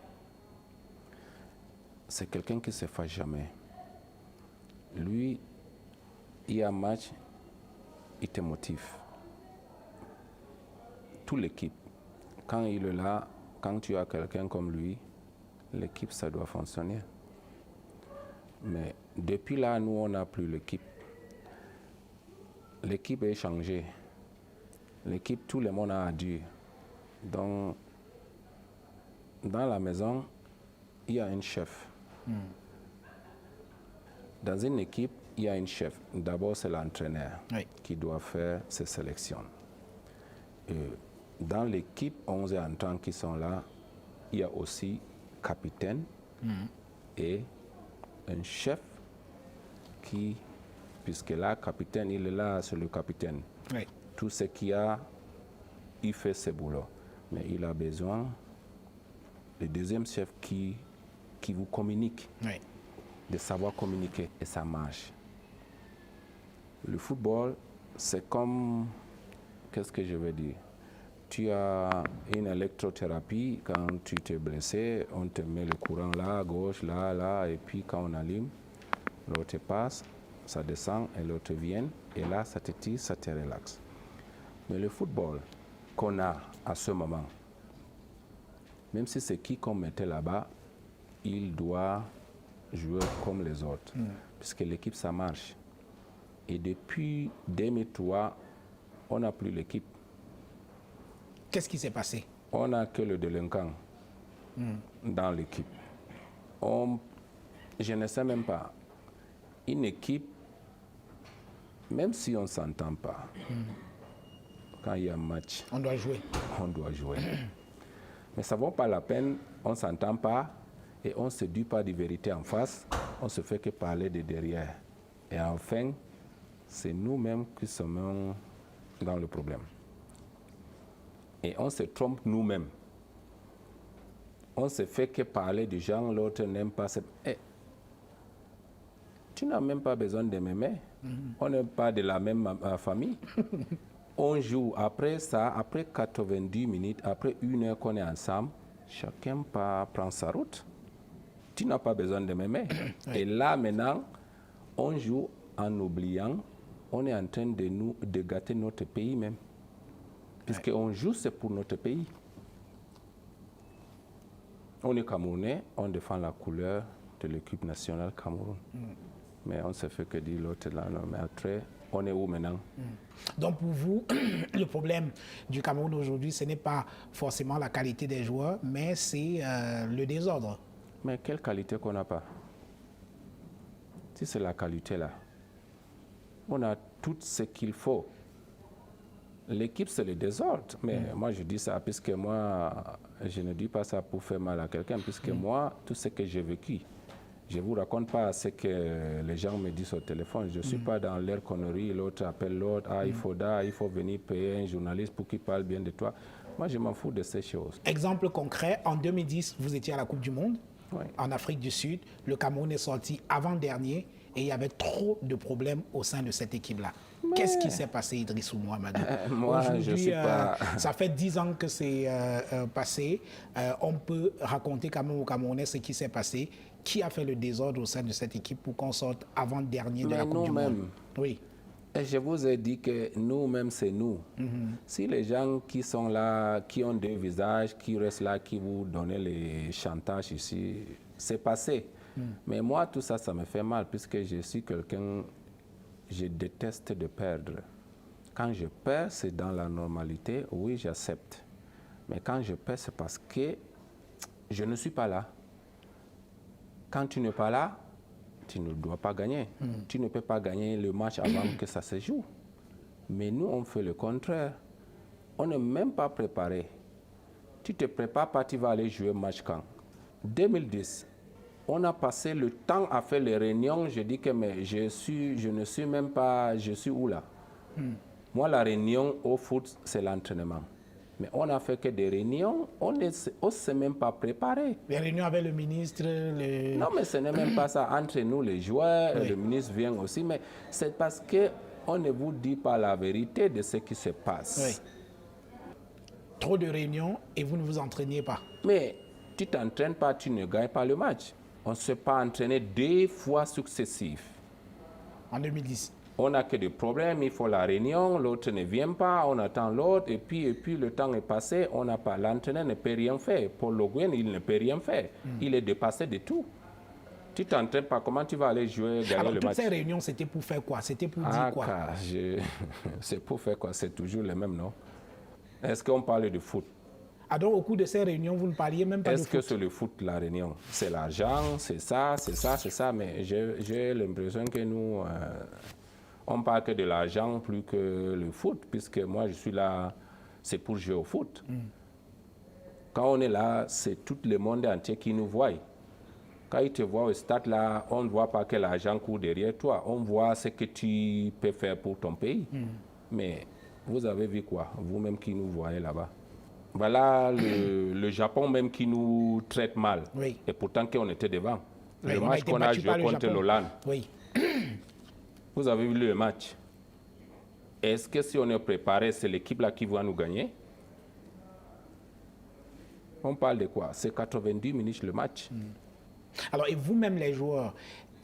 Speaker 2: C'est quelqu'un qui ne se fâche jamais. Lui, il y a un match, il te motive. Toute l'équipe, quand il est là, quand tu as quelqu'un comme lui, l'équipe, ça doit fonctionner. Mais depuis là, nous, on n'a plus l'équipe. L'équipe est changée. L'équipe, tout le monde a dû. Donc, dans la maison, il y a un chef. Dans une équipe, il y a un chef. D'abord, c'est l'entraîneur qui doit faire ses sélections. Et dans l'équipe 11 entrants qui sont là, il y a aussi capitaine et un chef qui, puisque là, capitaine, il est là, c'est le capitaine.
Speaker 1: Oui.
Speaker 2: Tout ce qu'il y a, il fait ses boulots. Mais il a besoin du deuxième chef qui vous communique, de savoir communiquer, et ça marche. Le football, c'est comme, qu'est-ce que je veux dire? Tu as une électrothérapie, quand tu t'es blessé, on te met le courant là, à gauche, là, et puis quand on allume, l'autre passe, ça descend, et l'autre vient, et là, ça te tire, ça te relaxe. Mais le football qu'on a à ce moment, même si c'est qui qu'on mettait là-bas, il doit jouer comme les autres, puisque l'équipe, ça marche. Et depuis 2003, on n'a plus l'équipe.
Speaker 1: Qu'est-ce qui s'est passé?
Speaker 2: On n'a que le délinquant dans l'équipe. Je ne sais même pas. Une équipe, même si on ne s'entend pas, quand il y a un match,
Speaker 1: on doit jouer.
Speaker 2: On doit jouer. Mais ça ne vaut pas la peine, on ne s'entend pas et on ne se dit pas de vérité en face, on ne se fait que parler de derrière. Et enfin, c'est nous-mêmes qui sommes dans le problème. Et on se trompe nous-mêmes. On se fait que parler de gens, l'autre n'aime pas. Tu n'as même pas besoin de m'aimer. On n'est pas de la même famille. On joue. Après ça, après 90 minutes, après 1 heure qu'on est ensemble, chacun prend sa route. Tu n'as pas besoin de m'aimer. Et là, maintenant, on joue en oubliant, on est en train de gâter notre pays même. Puisqu'on joue, c'est pour notre pays. On est Camerounais, on défend la couleur de l'équipe nationale Cameroun. Mais on se fait que dire l'autre là, non, mais après, on est où maintenant?
Speaker 1: Donc pour vous, le problème du Cameroun aujourd'hui, ce n'est pas forcément la qualité des joueurs, mais c'est le désordre.
Speaker 2: Mais quelle qualité qu'on n'a pas? Si c'est la qualité là, on a tout ce qu'il faut. L'équipe, c'est le désordre. Mais moi, je dis ça puisque moi, je ne dis pas ça pour faire mal à quelqu'un, puisque moi, tout ce que j'ai vécu, je ne vous raconte pas ce que les gens me disent au téléphone. Je ne suis pas dans leur connerie. L'autre appelle l'autre. Ah, il faut venir payer un journaliste pour qu'il parle bien de toi. Moi, je m'en fous de ces choses.
Speaker 1: Exemple concret, en 2010, vous étiez à la Coupe du Monde,
Speaker 2: Oui.
Speaker 1: en Afrique du Sud. Le Cameroun est sorti avant-dernier et il y avait trop de problèmes au sein de cette équipe-là. Qu'est-ce qui s'est passé, Idrissou Mohamedou?
Speaker 2: Moi, je suis pas...
Speaker 1: Ça fait 10 ans que c'est passé. On peut raconter quand même aux Camerounais ce qui s'est passé. Qui a fait le désordre au sein de cette équipe pour qu'on sorte avant-dernier de la Coupe du Monde? Oui.
Speaker 2: Et je vous ai dit que nous-mêmes, c'est nous. Si les gens qui sont là, qui ont deux visages, qui restent là, qui vous donnent les chantages ici, c'est passé. Mais moi, tout ça, ça me fait mal, puisque je suis quelqu'un... Je déteste de perdre. Quand je perds, c'est dans la normalité, oui, j'accepte. Mais quand je perds, c'est parce que je ne suis pas là. Quand tu n'es pas là, tu ne dois pas gagner. Tu ne peux pas gagner le match avant que ça se joue. Mais nous, on fait le contraire. On n'est même pas préparé. Tu te prépares pas, tu vas aller jouer match quand? 2010. On a passé le temps à faire les réunions. Je dis que mais je ne suis même pas... Je suis où là? Moi, la réunion au foot, c'est l'entraînement. Mais on n'a fait que des réunions, on ne s'est même pas préparé.
Speaker 1: Les réunions avec le ministre,
Speaker 2: Non, mais ce n'est même pas ça. Entre nous, les joueurs,
Speaker 1: Oui.
Speaker 2: le ministre vient aussi, mais c'est parce qu'on ne vous dit pas la vérité de ce qui se passe.
Speaker 1: oui. Trop de réunions et vous ne vous entraîniez pas.
Speaker 2: Mais tu t'entraînes pas, tu ne gagnes pas le match. On ne s'est pas entraîné 2 fois successifs.
Speaker 1: En 2010.
Speaker 2: On n'a que des problèmes, il faut la réunion, l'autre ne vient pas, on attend l'autre, et puis le temps est passé, on n'a pas. L'entraîneur ne peut rien faire. Paul Le Guen, il ne peut rien faire. Il est dépassé de tout. Tu t'entraînes pas, comment tu vas aller jouer, gagner
Speaker 1: Alors,
Speaker 2: le
Speaker 1: toutes
Speaker 2: match?
Speaker 1: ces réunions, c'était pour faire quoi? C'était pour dire quoi?
Speaker 2: C'est pour faire quoi? C'est toujours le même, non? Est-ce qu'on parle de foot?
Speaker 1: Ah, donc, au cours de ces réunions, vous ne parliez même pas de
Speaker 2: Est-ce que
Speaker 1: foot?
Speaker 2: c'est le foot, la réunion? C'est l'argent, c'est ça, c'est ça, c'est ça, mais j'ai l'impression que nous, on parle que de l'argent plus que le foot, puisque moi, je suis là, c'est pour jouer au foot. Quand on est là, c'est tout le monde entier qui nous voit. Quand ils te voient au stade, là, on ne voit pas que l'argent court derrière toi. On voit ce que tu peux faire pour ton pays. Mais vous avez vu quoi? Vous-même qui nous voyez là-bas. Voilà le Japon même qui nous traite mal.
Speaker 1: Oui.
Speaker 2: Et pourtant qu'on était devant.
Speaker 1: Oui,
Speaker 2: Le
Speaker 1: on a
Speaker 2: match
Speaker 1: été
Speaker 2: qu'on a
Speaker 1: battu
Speaker 2: joué
Speaker 1: par le
Speaker 2: contre
Speaker 1: Japon.
Speaker 2: l'Hollande.
Speaker 1: Oui.
Speaker 2: Vous avez vu le match. Est-ce que si on est préparé, c'est l'équipe là qui va nous gagner? On parle de quoi? C'est 90 minutes le match.
Speaker 1: Alors, et vous-même, les joueurs,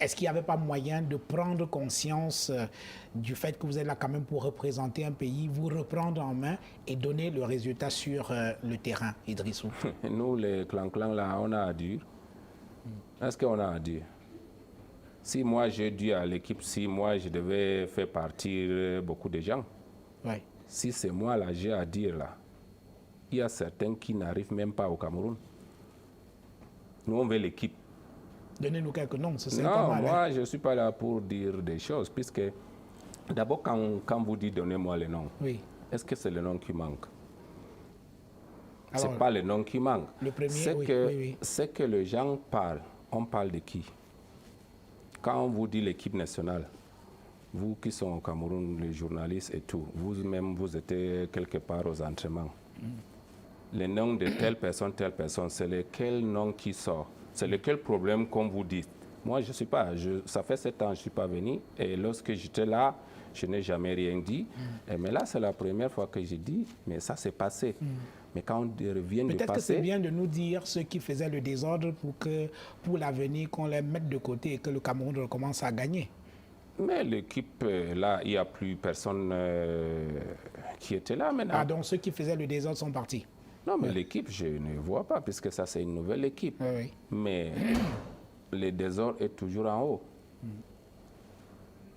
Speaker 1: est-ce qu'il n'y avait pas moyen de prendre conscience du fait que vous êtes là quand même pour représenter un pays, vous reprendre en main et donner le résultat sur le terrain, Idrissou?
Speaker 2: Nous, les clan-clan là, on a à dire. Est-ce qu'on a à dire? Si moi j'ai dit à l'équipe, si moi je devais faire partir beaucoup de gens,
Speaker 1: Oui.
Speaker 2: si c'est moi là, j'ai à dire là, il y a certains qui n'arrivent même pas au Cameroun. Nous, on veut l'équipe.
Speaker 1: Donnez-nous quelques noms, ce serait pas
Speaker 2: Non,
Speaker 1: mal. hein.
Speaker 2: moi, je ne suis pas là pour dire des choses, puisque d'abord, quand vous dites donnez-moi les noms,
Speaker 1: Oui.
Speaker 2: est-ce que c'est le nom qui manque? Ce
Speaker 1: Alors,
Speaker 2: n'est pas le nom qui manque.
Speaker 1: le premier,
Speaker 2: C'est
Speaker 1: oui,
Speaker 2: que,
Speaker 1: oui, oui.
Speaker 2: c'est que les gens parlent. On parle de qui? Quand on vous dit l'équipe nationale, vous qui sont au Cameroun, les journalistes et tout, vous-même, vous êtes quelque part aux entraînements. Le nom de telle personne, c'est lequel nom qui sort? C'est lequel problème qu'on vous dit? Moi, je ne suis pas. Ça fait 7 ans que je ne suis pas venu. Et lorsque j'étais là, je n'ai jamais rien dit. Mais là, c'est la première fois que j'ai dit, mais ça s'est passé. Mais quand on revient de
Speaker 1: Peut-être que c'est
Speaker 2: passer...
Speaker 1: bien de nous dire ceux qui faisaient le désordre pour l'avenir, qu'on les mette de côté et que le Cameroun recommence à gagner.
Speaker 2: Mais l'équipe, là, il n'y a plus personne qui était là maintenant.
Speaker 1: Ah, donc ceux qui faisaient le désordre sont partis.
Speaker 2: Non, mais l'équipe, je ne vois pas, puisque ça, c'est une nouvelle équipe.
Speaker 1: Oui, oui.
Speaker 2: Mais le désordre est toujours en haut.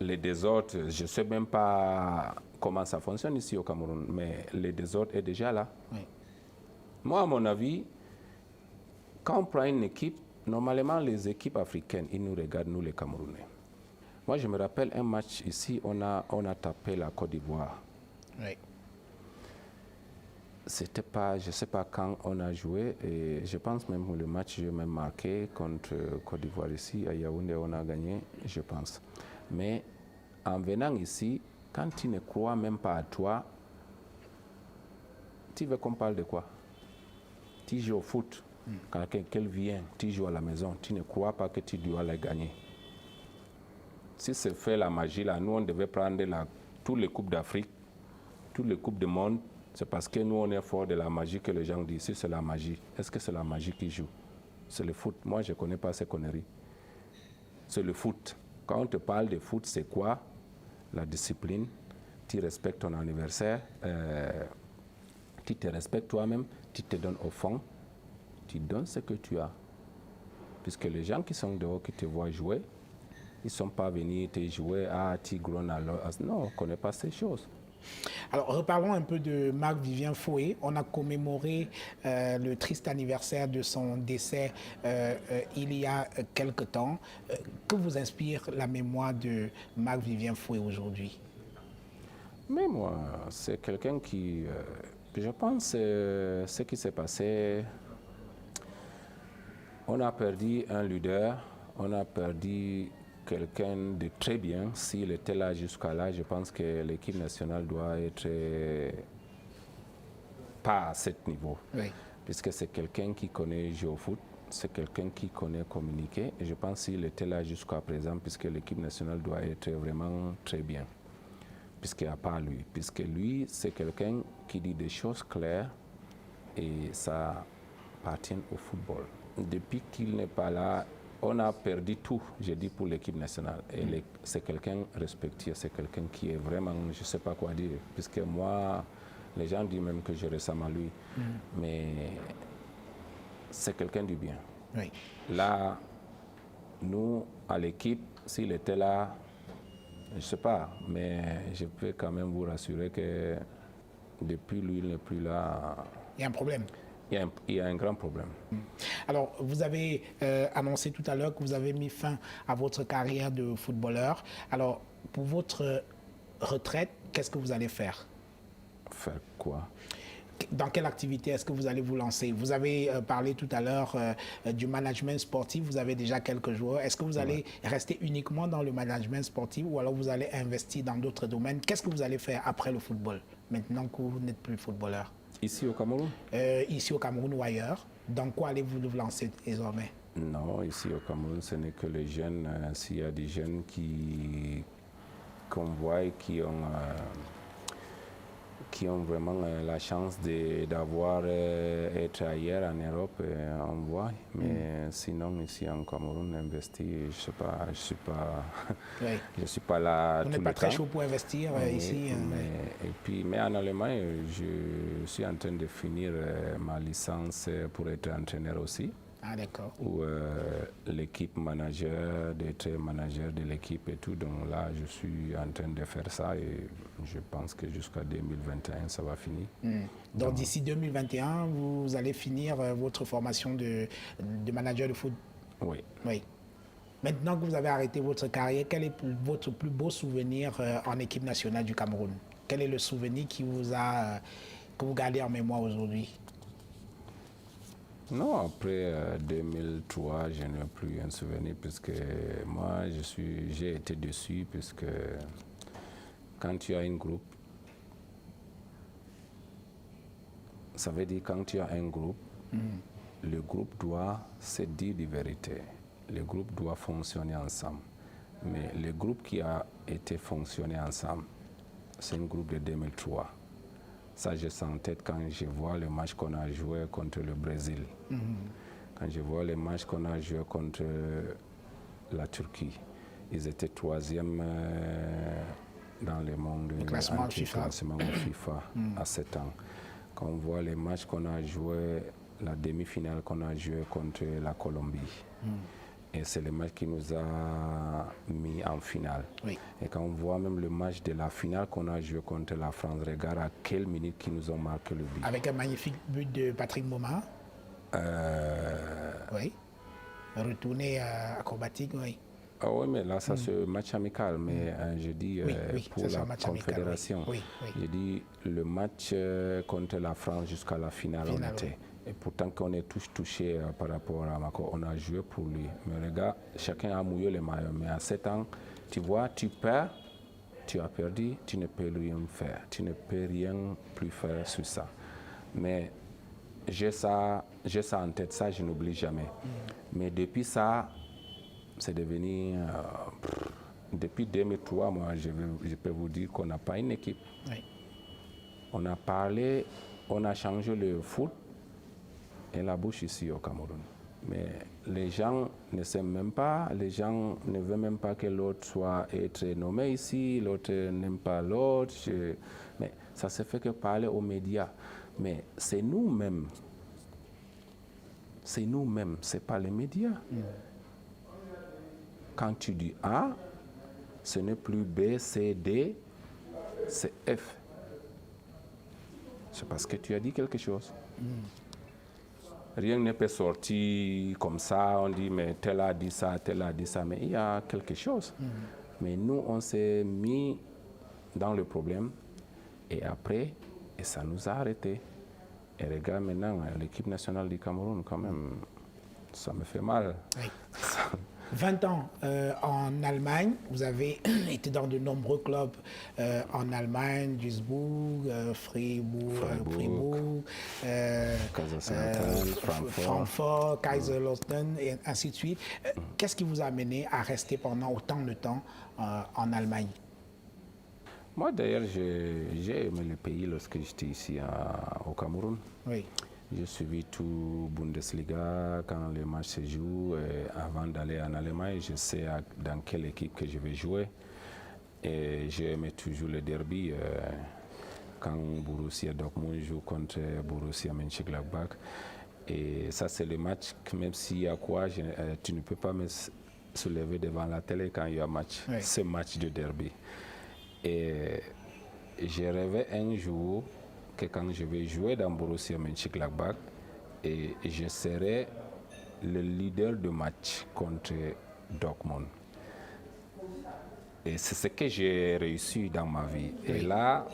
Speaker 2: Le désordre, je ne sais même pas comment ça fonctionne ici au Cameroun, mais le désordre est déjà là.
Speaker 1: Oui.
Speaker 2: Moi, à mon avis, quand on prend une équipe, normalement, les équipes africaines, ils nous regardent, nous, les Camerounais. Moi, je me rappelle un match ici, on a tapé la Côte d'Ivoire.
Speaker 1: Oui.
Speaker 2: C'était pas, je ne sais pas quand on a joué, et je pense même que le match, j'ai même marqué contre Côte d'Ivoire ici, à Yaoundé, on a gagné, je pense. Mais en venant ici, quand tu ne crois même pas à toi, tu veux qu'on parle de quoi? Tu joues au foot, quand quelqu'un vient, tu joues à la maison, tu ne crois pas que tu dois la gagner. Si c'est fait la magie là, nous on devait prendre toutes les coupes d'Afrique, toutes les coupes du monde. C'est parce que nous, on est fort de la magie que les gens disent. Si c'est la magie, est-ce que c'est la magie qui joue? C'est le foot. Moi, je ne connais pas ces conneries. C'est le foot. Quand on te parle de foot, c'est quoi? La discipline. Tu respectes ton anniversaire. Tu te respectes toi-même. Tu te donnes au fond. Tu donnes ce que tu as. Puisque les gens qui sont dehors, qui te voient jouer, ils ne sont pas venus te jouer. Ah, tu gronnes alors. Non, on ne connaît pas ces choses.
Speaker 1: Alors, reparlons un peu de Marc-Vivien Foé. On a commémoré le triste anniversaire de son décès il y a quelque temps. Que vous inspire la mémoire de Marc-Vivien Foé aujourd'hui?
Speaker 2: Mais moi, c'est quelqu'un qui... je pense ce qui s'est passé, on a perdu un leader, on a perdu quelqu'un de très bien. S'il était là jusqu'à là, je pense que l'équipe nationale doit être pas à ce niveau.
Speaker 1: Oui.
Speaker 2: Puisque c'est quelqu'un qui connaît jouer au foot, c'est quelqu'un qui connaît communiquer. Et je pense qu'il était là jusqu'à présent, puisque l'équipe nationale doit être vraiment très bien. Puisqu'il n'y a pas lui. Puisque lui, c'est quelqu'un qui dit des choses claires et ça appartient au football. Depuis qu'il n'est pas là, on a perdu tout, j'ai dit, pour l'équipe nationale. Et c'est quelqu'un respecté, c'est quelqu'un qui est vraiment, je ne sais pas quoi dire. Puisque moi, les gens disent même que je ressemble à lui. Mais c'est quelqu'un du bien.
Speaker 1: Oui.
Speaker 2: Là, nous, à l'équipe, s'il était là, je ne sais pas, mais je peux quand même vous rassurer que depuis lui, il n'est plus là.
Speaker 1: Il y a un problème.
Speaker 2: Il y a un grand problème.
Speaker 1: Alors, vous avez annoncé tout à l'heure que vous avez mis fin à votre carrière de footballeur. Alors, pour votre retraite, qu'est-ce que vous allez faire?
Speaker 2: Faire quoi?
Speaker 1: Dans quelle activité est-ce que vous allez vous lancer? Vous avez parlé tout à l'heure du management sportif, vous avez déjà quelques joueurs. Est-ce que vous allez rester uniquement dans le management sportif ou alors vous allez investir dans d'autres domaines? Qu'est-ce que vous allez faire après le football, maintenant que vous n'êtes plus footballeur?
Speaker 2: Ici au Cameroun?
Speaker 1: Ici au Cameroun ou ailleurs. Dans quoi allez-vous vous lancer désormais?
Speaker 2: Non, ici au Cameroun, ce n'est que les jeunes. S'il y a des jeunes qu'on voit et qui ont vraiment la chance d'avoir être ailleurs en Europe, on voit. Mais sinon, ici en Cameroun, investir, je ne sais pas, je suis pas là.
Speaker 1: Vous n'êtes pas très chaud pour investir ici?
Speaker 2: Mais en Allemagne, je suis en train de finir ma licence pour être entraîneur aussi.
Speaker 1: Ah, d'accord.
Speaker 2: Où l'équipe manager, d'être manager de l'équipe et tout. Donc là, je suis en train de faire ça et je pense que jusqu'à 2021, ça va finir.
Speaker 1: Donc d'ici 2021, vous allez finir votre formation de manager de foot?
Speaker 2: Oui.
Speaker 1: Oui. Maintenant que vous avez arrêté votre carrière, quel est votre plus beau souvenir en équipe nationale du Cameroun? Quel est le souvenir que vous gardez en mémoire aujourd'hui?
Speaker 2: Non, après 2003, je n'ai plus un souvenir puisque moi, j'ai été déçu puisque quand tu as un groupe, ça veut dire quand tu as un groupe, le groupe doit se dire des vérités. Le groupe doit fonctionner ensemble. Mais le groupe qui a été fonctionné ensemble, c'est un groupe de 2003. Ça, je sens en tête quand je vois le match qu'on a joué contre le Brésil. Quand je vois les matchs qu'on a joué contre la Turquie. Ils étaient troisième dans le monde.
Speaker 1: Le classement FIFA.
Speaker 2: À 7 ans. Quand on voit les matchs qu'on a joué, la demi-finale qu'on a joué contre la Colombie. Et c'est le match qui nous a mis en finale.
Speaker 1: Oui.
Speaker 2: Et quand on voit même le match de la finale qu'on a joué contre la France, regarde à quelle minute qui nous ont marqué le but.
Speaker 1: Avec un magnifique but de Patrick Mboma. Oui. Retourné acrobatique, oui.
Speaker 2: Ah oui, mais là, ça c'est match amical. Mais je dis pour la Confédération.
Speaker 1: Oui.
Speaker 2: Je dis le match contre la France jusqu'à la finale, on était. Et pourtant qu'on est tous touchés par rapport à Mako, on a joué pour lui. Mais les gars, chacun a mouillé les maillots. Mais à 7 ans, tu vois, tu perds, tu as perdu, tu ne peux rien faire. Tu ne peux rien plus faire sur ça. Mais j'ai ça en tête, ça je n'oublie jamais. Mais depuis ça, c'est devenu... depuis 2003, moi, je peux vous dire qu'on n'a pas une équipe.
Speaker 1: Oui.
Speaker 2: On a parlé, on a changé le foot et la bouche ici au Cameroun. Mais les gens ne s'aiment même pas, les gens ne veulent même pas que l'autre soit être nommé ici, l'autre n'aime pas l'autre. Mais ça se fait que parler aux médias. Mais c'est nous-mêmes. C'est nous-mêmes, c'est pas les médias. Quand tu dis A, ce n'est plus B, C, D, c'est F. C'est parce que tu as dit quelque chose. Rien ne peut sortir comme ça, on dit mais tel a dit ça, mais il y a quelque chose. Mais nous, on s'est mis dans le problème et après, et ça nous a arrêtés. Et regarde maintenant, l'équipe nationale du Cameroun, quand même, ça me fait mal.
Speaker 1: Oui. 20 ans en Allemagne, vous avez été dans de nombreux clubs en Allemagne, Duisbourg, Fribourg,
Speaker 2: Kaiserslautern,
Speaker 1: Francfort, Kaiserslautern et ainsi de suite. Qu'est-ce qui vous a amené à rester pendant autant de temps en Allemagne?
Speaker 2: Moi d'ailleurs, j'ai aimé le pays lorsque j'étais ici au Cameroun.
Speaker 1: Oui.
Speaker 2: J'ai suivi tout Bundesliga quand les matchs se jouent. Avant d'aller en Allemagne, je sais dans quelle équipe que je vais jouer. Et j'ai aimé toujours le derby. Quand Borussia Dortmund joue contre Borussia Mönchengladbach. Et ça, c'est le match que même s'il y a quoi, tu ne peux pas me soulever devant la télé quand il y a match.
Speaker 1: Oui.
Speaker 2: Ce match de derby. Et j'ai rêvé un jour que quand je vais jouer dans Borussia Mönchengladbach, et je serai le leader de match contre Dortmund. Et c'est ce que j'ai réussi dans ma vie. Et là,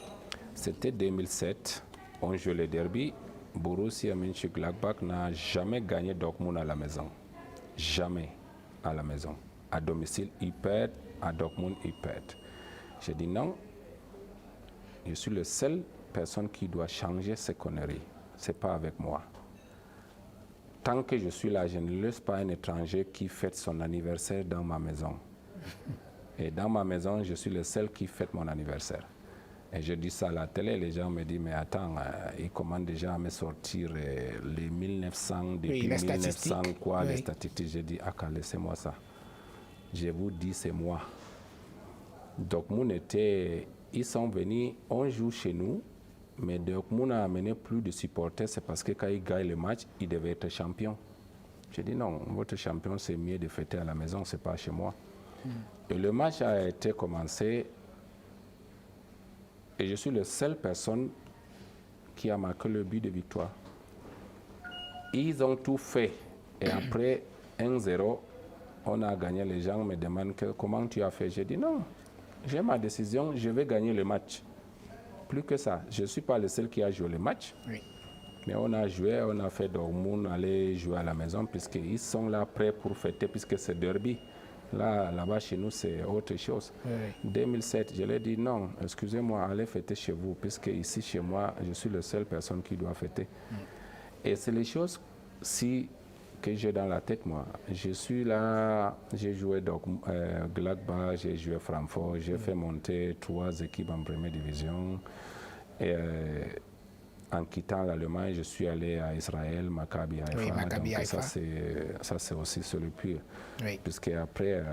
Speaker 2: c'était 2007, on joue le derby. Borussia Mönchengladbach n'a jamais gagné Dortmund à la maison. Jamais à la maison. À domicile, ils perdent. À Dortmund, ils perdent. J'ai dit non, je suis la seule personne qui doit changer ces conneries. Ce n'est pas avec moi. Tant que je suis là, je ne laisse pas un étranger qui fête son anniversaire dans ma maison. Et dans ma maison, je suis le seul qui fête mon anniversaire. Et je dis ça à la télé, les gens me disent, mais attends, ils commencent déjà à me sortir les 1900, depuis
Speaker 1: les
Speaker 2: 1900, quoi,
Speaker 1: oui.
Speaker 2: les statistiques. J'ai dit, laissez-moi ça. Je vous dis, c'est moi. Dortmund ils sont venus, on joue chez nous, mais Dortmund a amené plus de supporters, c'est parce que quand ils gagnent le match, ils devaient être champions. J'ai dit non, votre champion, c'est mieux de fêter à la maison, c'est pas chez moi. Et le match a été commencé, et je suis la seule personne qui a marqué le but de victoire. Ils ont tout fait, et après 1-0, on a gagné. Les gens me demandent comment tu as fait. J'ai dit non. J'ai ma décision, je vais gagner le match. Plus que ça, je ne suis pas le seul qui a joué le match.
Speaker 1: Oui.
Speaker 2: Mais on a joué, on a fait Dortmund aller jouer à la maison, puisqu'ils sont là prêts pour fêter, puisque c'est derby. Là-bas, chez nous, c'est autre chose.
Speaker 1: Oui.
Speaker 2: 2007, je leur ai dit non, excusez-moi, allez fêter chez vous, puisque ici, chez moi, je suis la seule personne qui doit fêter. Et c'est les choses que j'ai dans la tête, moi. Je suis là, j'ai joué Gladbach, j'ai joué Francfort, j'ai fait monter 3 équipes en première division. Et en quittant l'Allemagne, je suis allé à Israël, Maccabi Haïfa.
Speaker 1: Oui, Maccabi Haïfa.
Speaker 2: Ça, c'est aussi sur le pur.
Speaker 1: Oui.
Speaker 2: Puisque après,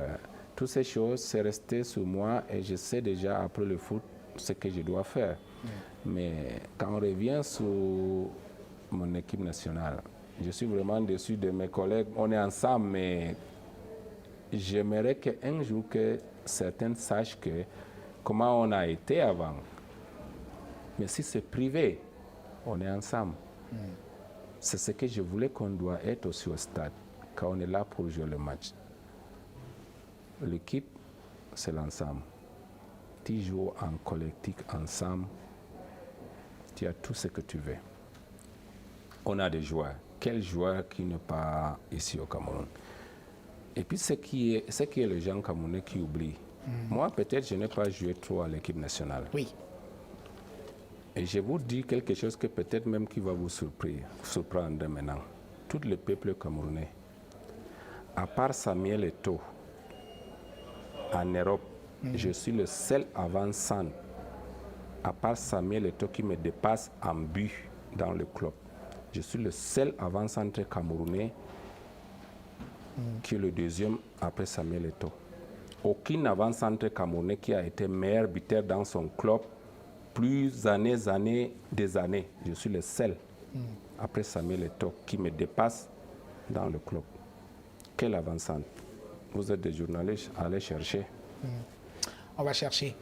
Speaker 2: toutes ces choses, c'est resté sur moi et je sais déjà, après le foot, ce que je dois faire. Mais quand on revient sur mon équipe nationale, je suis vraiment déçu de mes collègues. On est ensemble, mais j'aimerais qu'un jour que certains sachent comment on a été avant. Mais si c'est privé, on est ensemble. C'est ce que je voulais qu'on doit être aussi au stade, quand on est là pour jouer le match. L'équipe, c'est l'ensemble. Tu joues en collectif ensemble, tu as tout ce que tu veux. On a des joueurs. Quel joueur qui n'est pas ici au Cameroun? Et puis, ce qui est les gens camerounais qui oublient. Moi, peut-être, je n'ai pas joué trop à l'équipe nationale.
Speaker 1: Oui.
Speaker 2: Et je vous dis quelque chose que peut-être même qui va vous surprendre maintenant. Tout le peuple camerounais, à part Samuel Eto'o, en Europe, je suis le seul avançant, à part Samuel Eto'o, qui me dépasse en but dans le club. Je suis le seul avant-centre camerounais qui est le deuxième après Samuel Eto'o. Aucun avant-centre camerounais qui a été meilleur buteur dans son club des années. Je suis le seul après Samuel Eto'o qui me dépasse dans le club. Quel avant-centre? Vous êtes des journalistes, allez chercher.
Speaker 1: On va chercher.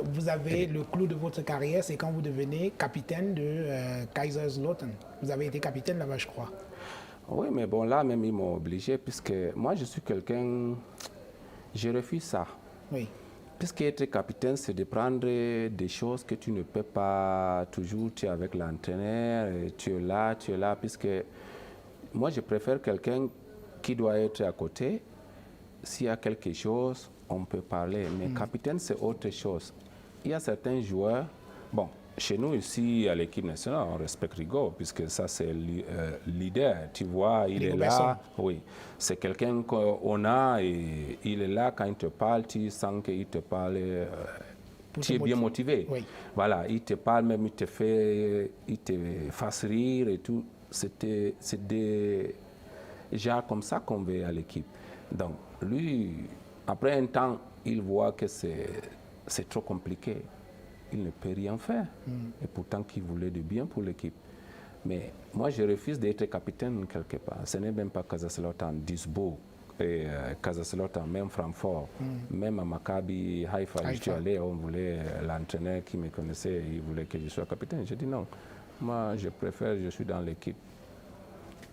Speaker 1: Vous avez le clou de votre carrière, c'est quand vous devenez capitaine de Kaiserslautern. Vous avez été capitaine là-bas, je crois.
Speaker 2: Oui, mais bon, là même, ils m'ont obligé, puisque moi, je suis quelqu'un... Je refuse ça.
Speaker 1: Oui.
Speaker 2: Puisque être capitaine, c'est de prendre des choses que tu ne peux pas toujours. Tu es avec l'entraîneur, tu es là, puisque moi, je préfère quelqu'un qui doit être à côté s'il y a quelque chose, on peut parler. Mais capitaine, c'est autre chose. Il y a certains joueurs, bon, chez nous ici à l'équipe nationale, on respecte Rigo, puisque ça c'est leader, tu vois, il est là, oui, c'est quelqu'un qu'on a et il est là quand il te parle, tu sens qu'il te parle, tu es bien motivé.
Speaker 1: Oui.
Speaker 2: Voilà, il te parle même, il te fasse rire et tout. C'est des gens comme ça qu'on veut à l'équipe. Donc lui, après un temps, il voit que c'est trop compliqué. Il ne peut rien faire. Et pourtant qu'il voulait du bien pour l'équipe. Mais moi, je refuse d'être capitaine quelque part. Ce n'est même pas Kaiserslautern, Duisburg, Kaiserslautern, même Francfort, même à Maccabi, Haïfa. Je suis allé, on voulait l'entraîneur qui me connaissait, il voulait que je sois capitaine. J'ai dit non. Moi, je préfère, je suis dans l'équipe.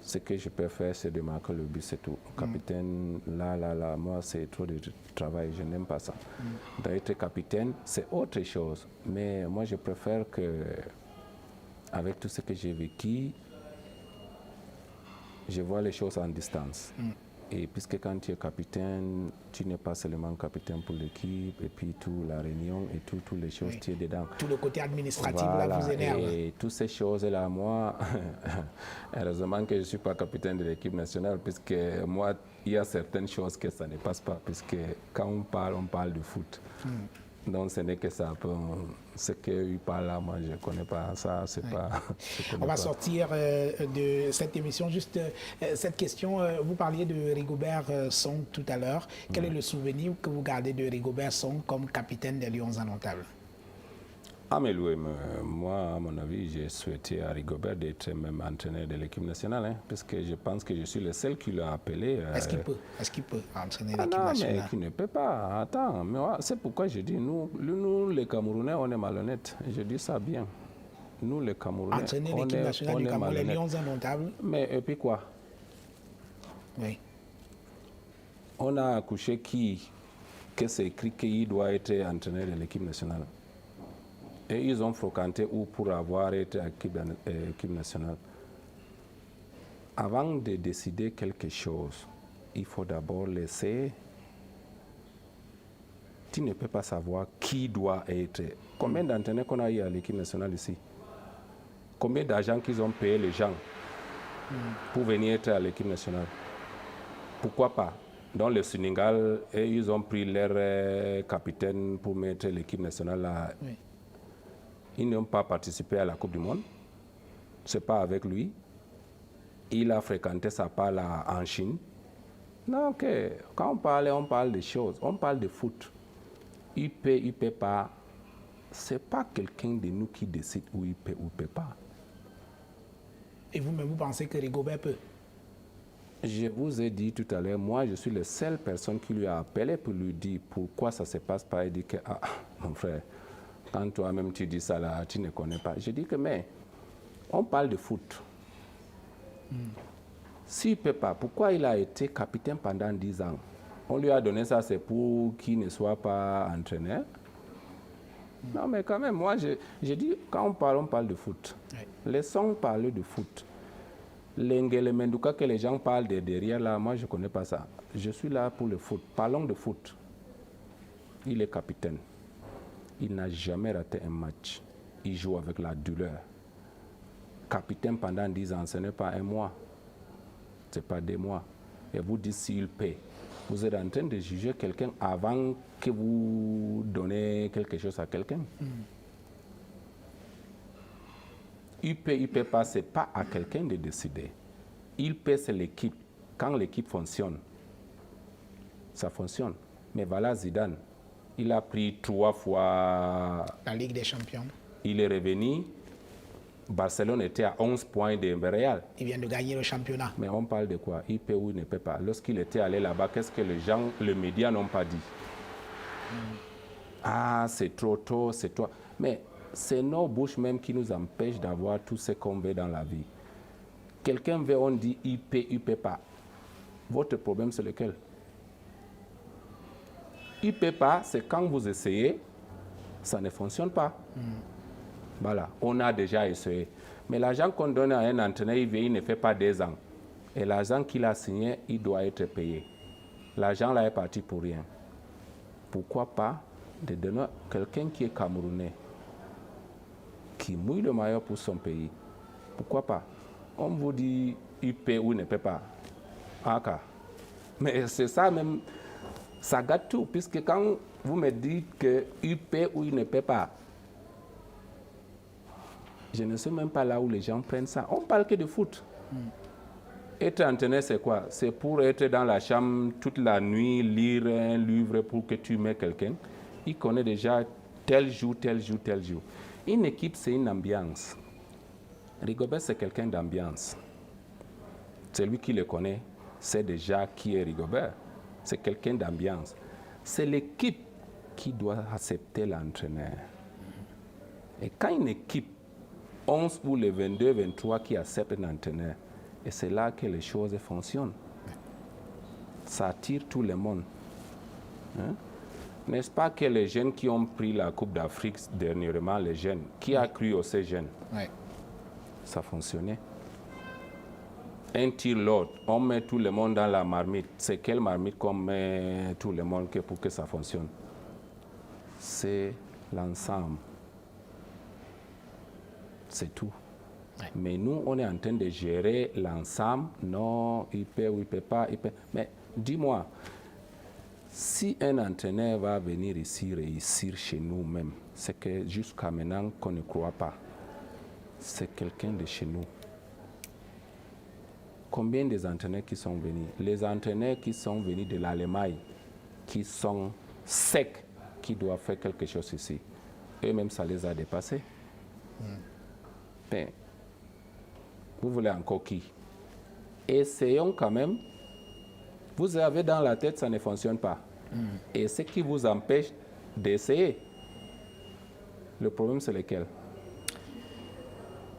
Speaker 2: Ce que je peux faire, c'est de marquer le but, c'est tout. Capitaine, là, moi, c'est trop de travail, je n'aime pas ça. D'être capitaine, c'est autre chose. Mais moi, je préfère que, avec tout ce que j'ai vécu, je vois les choses en distance. Et puisque quand tu es capitaine, tu n'es pas seulement capitaine pour l'équipe, et puis toute la réunion et toutes les choses, tu es dedans.
Speaker 1: Tout le côté administratif,
Speaker 2: voilà,
Speaker 1: là, vous énerve.
Speaker 2: Et toutes ces choses-là, moi, heureusement que je ne suis pas capitaine de l'équipe nationale, puisque moi, il y a certaines choses que ça ne passe pas, puisque quand on parle de foot. Donc ce n'est que ça. Ce qu'il parle là, moi je ne connais pas ça. C'est pas.
Speaker 1: On va sortir de cette émission. Juste cette question, vous parliez de Rigobert Song tout à l'heure. Quel est le souvenir que vous gardez de Rigobert Song comme capitaine des Lions indomptables?
Speaker 2: Ah mais Louis, moi à mon avis, j'ai souhaité à Rigobert d'être même entraîneur de l'équipe nationale, hein, parce que je pense que je suis le seul qui l'a appelé.
Speaker 1: Est-ce qu'il peut entraîner l'équipe
Speaker 2: non,
Speaker 1: nationale?
Speaker 2: mais qui ne peut pas. Attends, mais c'est pourquoi je dis, nous les Camerounais, on est malhonnêtes. Je dis ça bien. Nous les Camerounais,
Speaker 1: entraîner l'équipe nationale du Cameroun, les Lions indomptables.
Speaker 2: Mais et puis quoi?
Speaker 1: Oui.
Speaker 2: On a accouché que c'est écrit qu'il doit être entraîneur de l'équipe nationale. Et ils ont fréquenté où pour avoir été équipe nationale. Avant de décider quelque chose, il faut d'abord laisser. Tu ne peux pas savoir qui doit être. Combien d'entraîneurs qu'on a eu à l'équipe nationale ici? Combien d'argent qu'ils ont payé les gens pour venir être à l'équipe nationale? Pourquoi pas? Dans le Sénégal, ils ont pris leur capitaine pour mettre l'équipe nationale là. Oui. Ils n'ont pas participé à la Coupe du Monde. Ce n'est pas avec lui. Il a fréquenté sa part là en Chine. Non, quand on parle de choses. On parle de foot. Il paie pas. Ce n'est pas quelqu'un de nous qui décide où il paie ou ne paie pas.
Speaker 1: Et vous-même, vous pensez que Rigobert peut?
Speaker 2: Je vous ai dit tout à l'heure, moi, je suis la seule personne qui lui a appelé pour lui dire pourquoi ça ne se passe pas. Il dit que, mon frère, quand toi-même tu dis ça là, tu ne connais pas. Je dis que, mais, on parle de foot. S'il ne peut pas, pourquoi il a été capitaine pendant 10 ans? On lui a donné ça, c'est pour qu'il ne soit pas entraîneur. Non, mais quand même, moi, je dis, quand on parle de foot. Oui. Laissons parler de foot. L'Engele Menduka que les gens parlent de derrière là, moi, je ne connais pas ça. Je suis là pour le foot. Parlons de foot. Il est capitaine. Il n'a jamais raté un match. Il joue avec la douleur. Capitaine pendant 10 ans, ce n'est pas un mois. Ce n'est pas 2 mois. Et vous dites s'il paie. Vous êtes en train de juger quelqu'un avant que vous donnez quelque chose à quelqu'un. Il paie pas, ce n'est pas à quelqu'un de décider. Il paie, c'est l'équipe. Quand l'équipe fonctionne, ça fonctionne. Mais voilà Zidane. Il a pris 3 fois
Speaker 1: la Ligue des Champions.
Speaker 2: Il est revenu. Barcelone était à 11 points de Real.
Speaker 1: Il vient de gagner le championnat.
Speaker 2: Mais on parle de quoi? Il paie ou il ne paie pas? Lorsqu'il était allé là-bas, qu'est-ce que les gens, les médias n'ont pas dit? Ah, c'est trop tôt, c'est toi. Mais c'est nos bouches même qui nous empêchent d'avoir tout ce qu'on veut dans la vie. Quelqu'un veut, on dit il paie pas. Votre problème, c'est lequel? Il paie pas, c'est quand vous essayez, ça ne fonctionne pas. Voilà, on a déjà essayé. Mais l'argent qu'on donne à un entraîneur, il ne fait pas 2 ans. Et l'argent qu'il a signé, il doit être payé. L'argent là est parti pour rien. Pourquoi pas de donner quelqu'un qui est camerounais, qui mouille le maillot pour son pays? Pourquoi pas? On vous dit, il paie ou ne paie pas. Ah, mais c'est ça même, ça gâte tout, puisque quand vous me dites qu'il paie ou il ne paie pas, je ne sais même pas là où les gens prennent ça. On parle que de foot. Être entraîneur, c'est quoi? C'est pour être dans la chambre toute la nuit, lire un livre pour que tu mets quelqu'un. Il connaît déjà tel jour, tel jour, tel jour. Une équipe, c'est une ambiance. Rigobert, c'est quelqu'un d'ambiance. Celui qui le connaît, c'est déjà qui est Rigobert. C'est quelqu'un d'ambiance. C'est l'équipe qui doit accepter l'entraîneur. Et quand une équipe, 11 pour les 22, 23 qui acceptent l'entraîneur, et c'est là que les choses fonctionnent. Ça attire tout le monde. Hein? N'est-ce pas que les jeunes qui ont pris la Coupe d'Afrique dernièrement, les jeunes, qui a cru aux ces jeunes?
Speaker 1: Oui.
Speaker 2: Ça fonctionnait. Un tire l'autre, on met tout le monde dans la marmite. C'est quelle marmite qu'on met tout le monde pour que ça fonctionne? C'est l'ensemble. C'est tout. Ouais. Mais nous, on est en train de gérer l'ensemble. Non, il paie ou il ne paie pas. Mais dis-moi, si un entraîneur va venir ici réussir chez nous-mêmes, c'est que jusqu'à maintenant qu'on ne croit pas. C'est quelqu'un de chez nous. Combien des entraîneurs qui sont venus? Les entraîneurs qui sont venus de l'Allemagne, qui sont secs, qui doivent faire quelque chose ici. Eux-mêmes, ça les a dépassés. Ben, vous voulez encore qui? Essayons quand même. Vous avez dans la tête, ça ne fonctionne pas. Et ce qui vous empêche d'essayer, le problème, c'est lequel?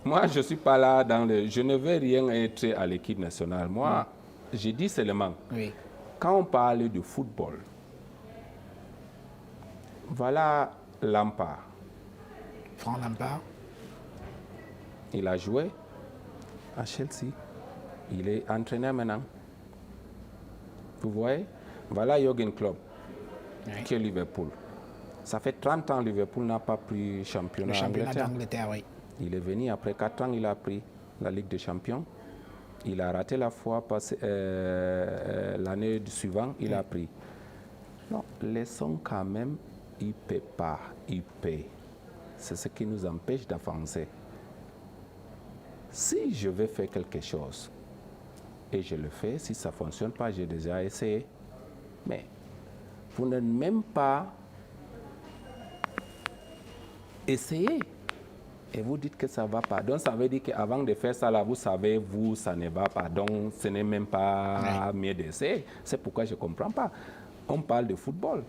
Speaker 2: Moi, je ne suis pas là dans le... Je ne veux rien être à l'équipe nationale. Moi, je dis seulement, quand on parle de football, voilà Lampard.
Speaker 1: Franck Lampard.
Speaker 2: Il a joué à Chelsea. Il est entraîneur maintenant. Vous voyez? Voilà Jürgen Klopp, qui est Liverpool. Ça fait 30 ans que Liverpool n'a pas pris championnat
Speaker 1: d'Angleterre. Oui.
Speaker 2: Il est venu après 4 ans, il a pris la Ligue des Champions. Il a raté la fois passée, l'année suivante, il a pris. Non, laissons quand même, il ne paie pas, il paie. C'est ce qui nous empêche d'avancer. Si je veux faire quelque chose, et je le fais, si ça ne fonctionne pas, j'ai déjà essayé. Mais vous n'êtes même pas essayé. Et vous dites que ça ne va pas. Donc, ça veut dire qu'avant de faire ça, là, vous savez, vous, ça ne va pas. Donc, ce n'est même pas mieux d'essayer. C'est pourquoi je ne comprends pas. On parle de football.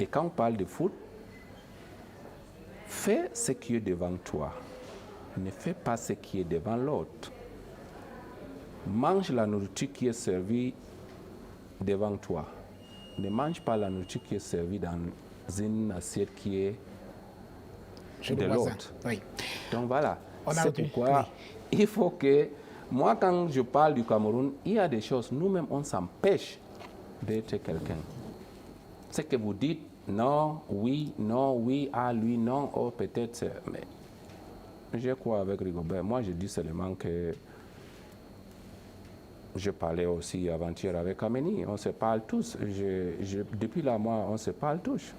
Speaker 2: Et quand on parle de foot, fais ce qui est devant toi. Ne fais pas ce qui est devant l'autre. Mange la nourriture qui est servie devant toi. Ne mange pas la nourriture qui est servie dans une assiette qui est de l'autre.
Speaker 1: Oui.
Speaker 2: Donc voilà, c'est pourquoi il faut que, moi quand je parle du Cameroun, il y a des choses, nous-mêmes on s'empêche d'être quelqu'un. C'est que vous dites non, oui, ah lui, non, oh peut-être, mais je crois avec Rigobert, moi je dis seulement que je parlais aussi avant-hier avec Ameni, on se parle tous, depuis là, moi, on se parle tous.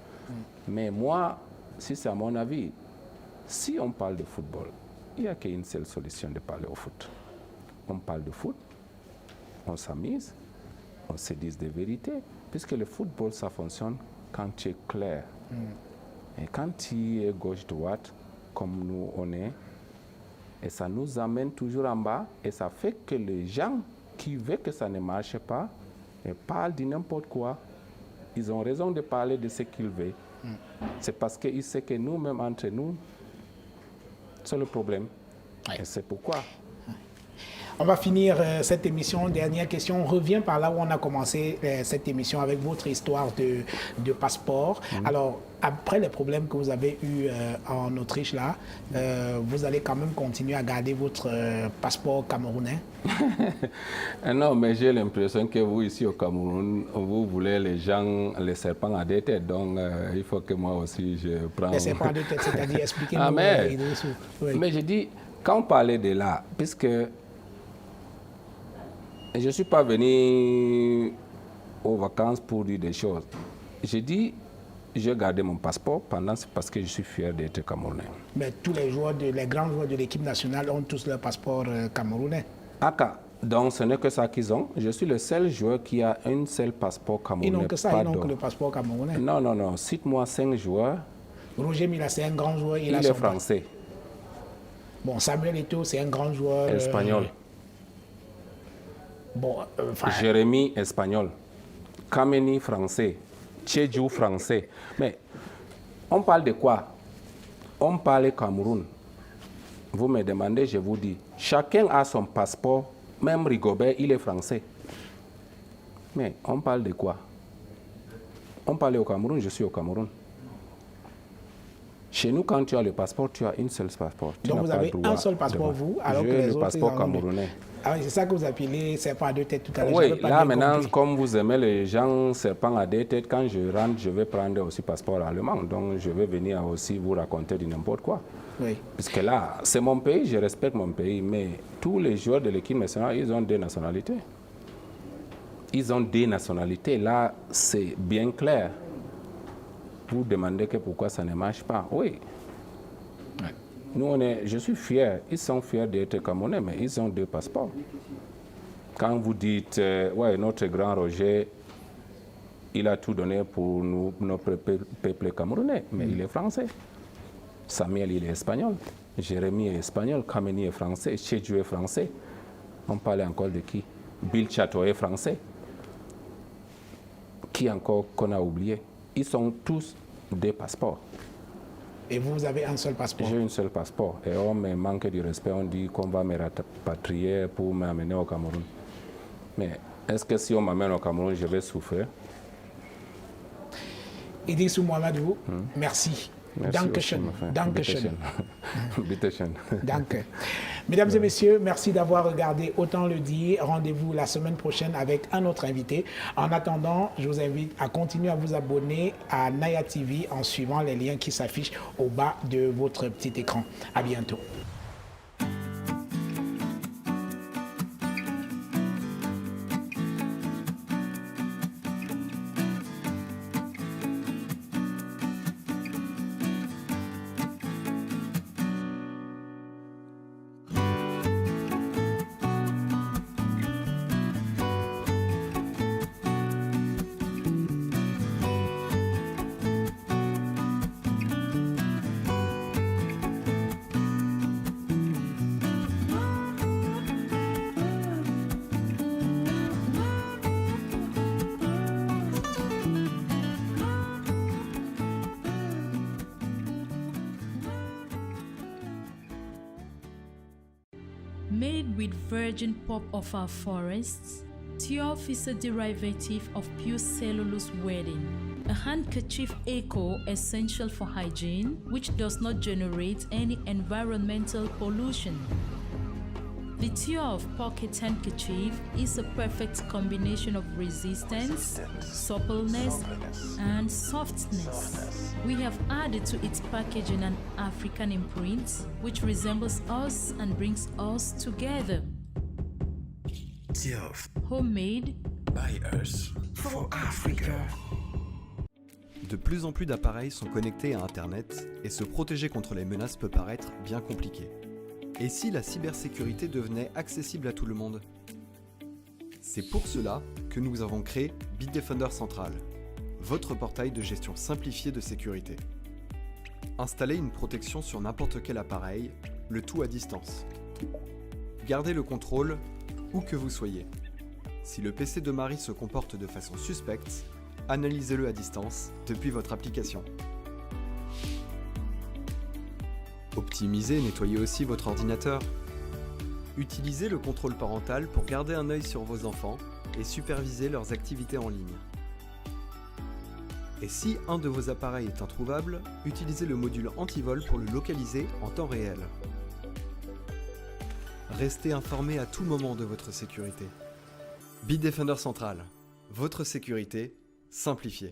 Speaker 2: Mais moi, si c'est à mon avis, si on parle de football, il n'y a qu'une seule solution de parler au foot. On parle de foot, on s'amuse, on se dit des vérités, puisque le football, ça fonctionne quand tu es clair. Et quand tu es gauche-droite, comme nous on est, et ça nous amène toujours en bas, et ça fait que les gens qui veulent que ça ne marche pas, et parlent de n'importe quoi, ils ont raison de parler de ce qu'ils veulent. C'est parce qu'ils savent que nous-mêmes, entre nous, c'est le problème. Et c'est pourquoi.
Speaker 1: On va finir cette émission. Dernière question. On revient par là où on a commencé cette émission avec votre histoire de passeport. Alors, après les problèmes que vous avez eus en Autriche, là, vous allez quand même continuer à garder votre passeport camerounais?
Speaker 2: Non, mais j'ai l'impression que vous, ici au Cameroun, vous voulez les gens, les serpents à deux têtes. Donc, il faut que moi aussi, je prends...
Speaker 1: Les serpents à deux têtes, c'est-à-dire, expliquez-nous.
Speaker 2: Ah, mais,
Speaker 1: oui.
Speaker 2: Mais je dis, quand on parlait de là, puisque je ne suis pas venu aux vacances pour dire des choses. J'ai dit, j'ai gardé mon passeport parce que je suis fier d'être camerounais.
Speaker 1: Mais tous les grands joueurs de l'équipe nationale ont tous leur passeport camerounais.
Speaker 2: Donc ce n'est que ça qu'ils ont. Je suis le seul joueur qui a un seul passeport camerounais.
Speaker 1: Ils n'ont que ça, ils n'ont que le passeport camerounais.
Speaker 2: Non. Cite-moi 5 joueurs.
Speaker 1: Roger Mila, c'est un grand joueur.
Speaker 2: Il est français.
Speaker 1: Bon, Samuel Eto'o, c'est un grand joueur.
Speaker 2: Espagnol. Jérémy, espagnol. Kameni, français. Tchedjou, français. Mais on parle de quoi? On parle Cameroun. Vous me demandez, je vous dis. Chacun a son passeport. Même Rigobert, il est français. Mais on parle de quoi? On parle au Cameroun, je suis au Cameroun. Chez nous, quand tu as le passeport, tu as une seule passeport.
Speaker 1: Donc vous avez un seul passeport, vous, alors que les autres...
Speaker 2: le passeport camerounais.
Speaker 1: Ah oui, c'est ça que vous appelez serpent à deux têtes tout à l'heure.
Speaker 2: Oui, là maintenant, comme vous aimez les gens serpent à deux têtes, quand je rentre, je vais prendre aussi passeport allemand. Donc je vais venir aussi vous raconter du n'importe quoi.
Speaker 1: Oui.
Speaker 2: Parce que là, c'est mon pays, je respecte mon pays, mais tous les joueurs de l'équipe nationale, ils ont des nationalités. Ils ont des nationalités. Là, c'est bien clair. Vous demandez que pourquoi ça ne marche pas. Oui. Ouais. Nous, je suis fier. Ils sont fiers d'être Camerounais, mais ils ont 2 passeports. Quand vous dites, ouais, notre grand Roger, il a tout donné pour nous, notre peuple camerounais, mais il est français. Samuel, il est espagnol. Jérémy est espagnol. Kameni est français. Tchedjou est français. On parlait encore de qui? Bill Chateau est français. Qui encore qu'on a oublié? Ils sont tous des passeports.
Speaker 1: Et vous avez un seul passeport?
Speaker 2: J'ai un seul passeport. Et on me manque du respect. On dit qu'on va me rapatrier pour m'amener au Cameroun. Mais est-ce que si on m'amène au Cameroun, je vais souffrir?
Speaker 1: Idrissou Mohamedou, merci. Dankeschön. Dankeschön.
Speaker 2: Bitteschön.
Speaker 1: Danke. Mesdames et messieurs, merci d'avoir regardé Autant le dire. Rendez-vous la semaine prochaine avec un autre invité. En attendant, je vous invite à continuer à vous abonner à Naya TV en suivant les liens qui s'affichent au bas de votre petit écran. À bientôt.
Speaker 3: Made with virgin pulp of our forests, Tiof is a derivative of pure cellulose wedding. A handkerchief eco essential for hygiene, which does not generate any environmental pollution. The Tiof pocket handkerchief is a perfect combination of resistance, suppleness, and softness. We have added to its packaging an African imprint, which resembles us and brings us together.
Speaker 4: Tiof.
Speaker 3: Homemade
Speaker 4: By us. For Africa.
Speaker 5: De plus en plus d'appareils sont connectés à Internet et se protéger contre les menaces peut paraître bien compliqué. Et si la cybersécurité devenait accessible à tout le monde? C'est pour cela que nous avons créé Bitdefender Central, votre portail de gestion simplifié de sécurité. Installez une protection sur n'importe quel appareil, le tout à distance. Gardez le contrôle où que vous soyez. Si le PC de Marie se comporte de façon suspecte, analysez-le à distance depuis votre application. Optimisez et nettoyez aussi votre ordinateur. Utilisez le contrôle parental pour garder un œil sur vos enfants et superviser leurs activités en ligne. Et si un de vos appareils est introuvable, utilisez le module antivol pour le localiser en temps réel. Restez informé à tout moment de votre sécurité. Bitdefender Central, votre sécurité simplifiée.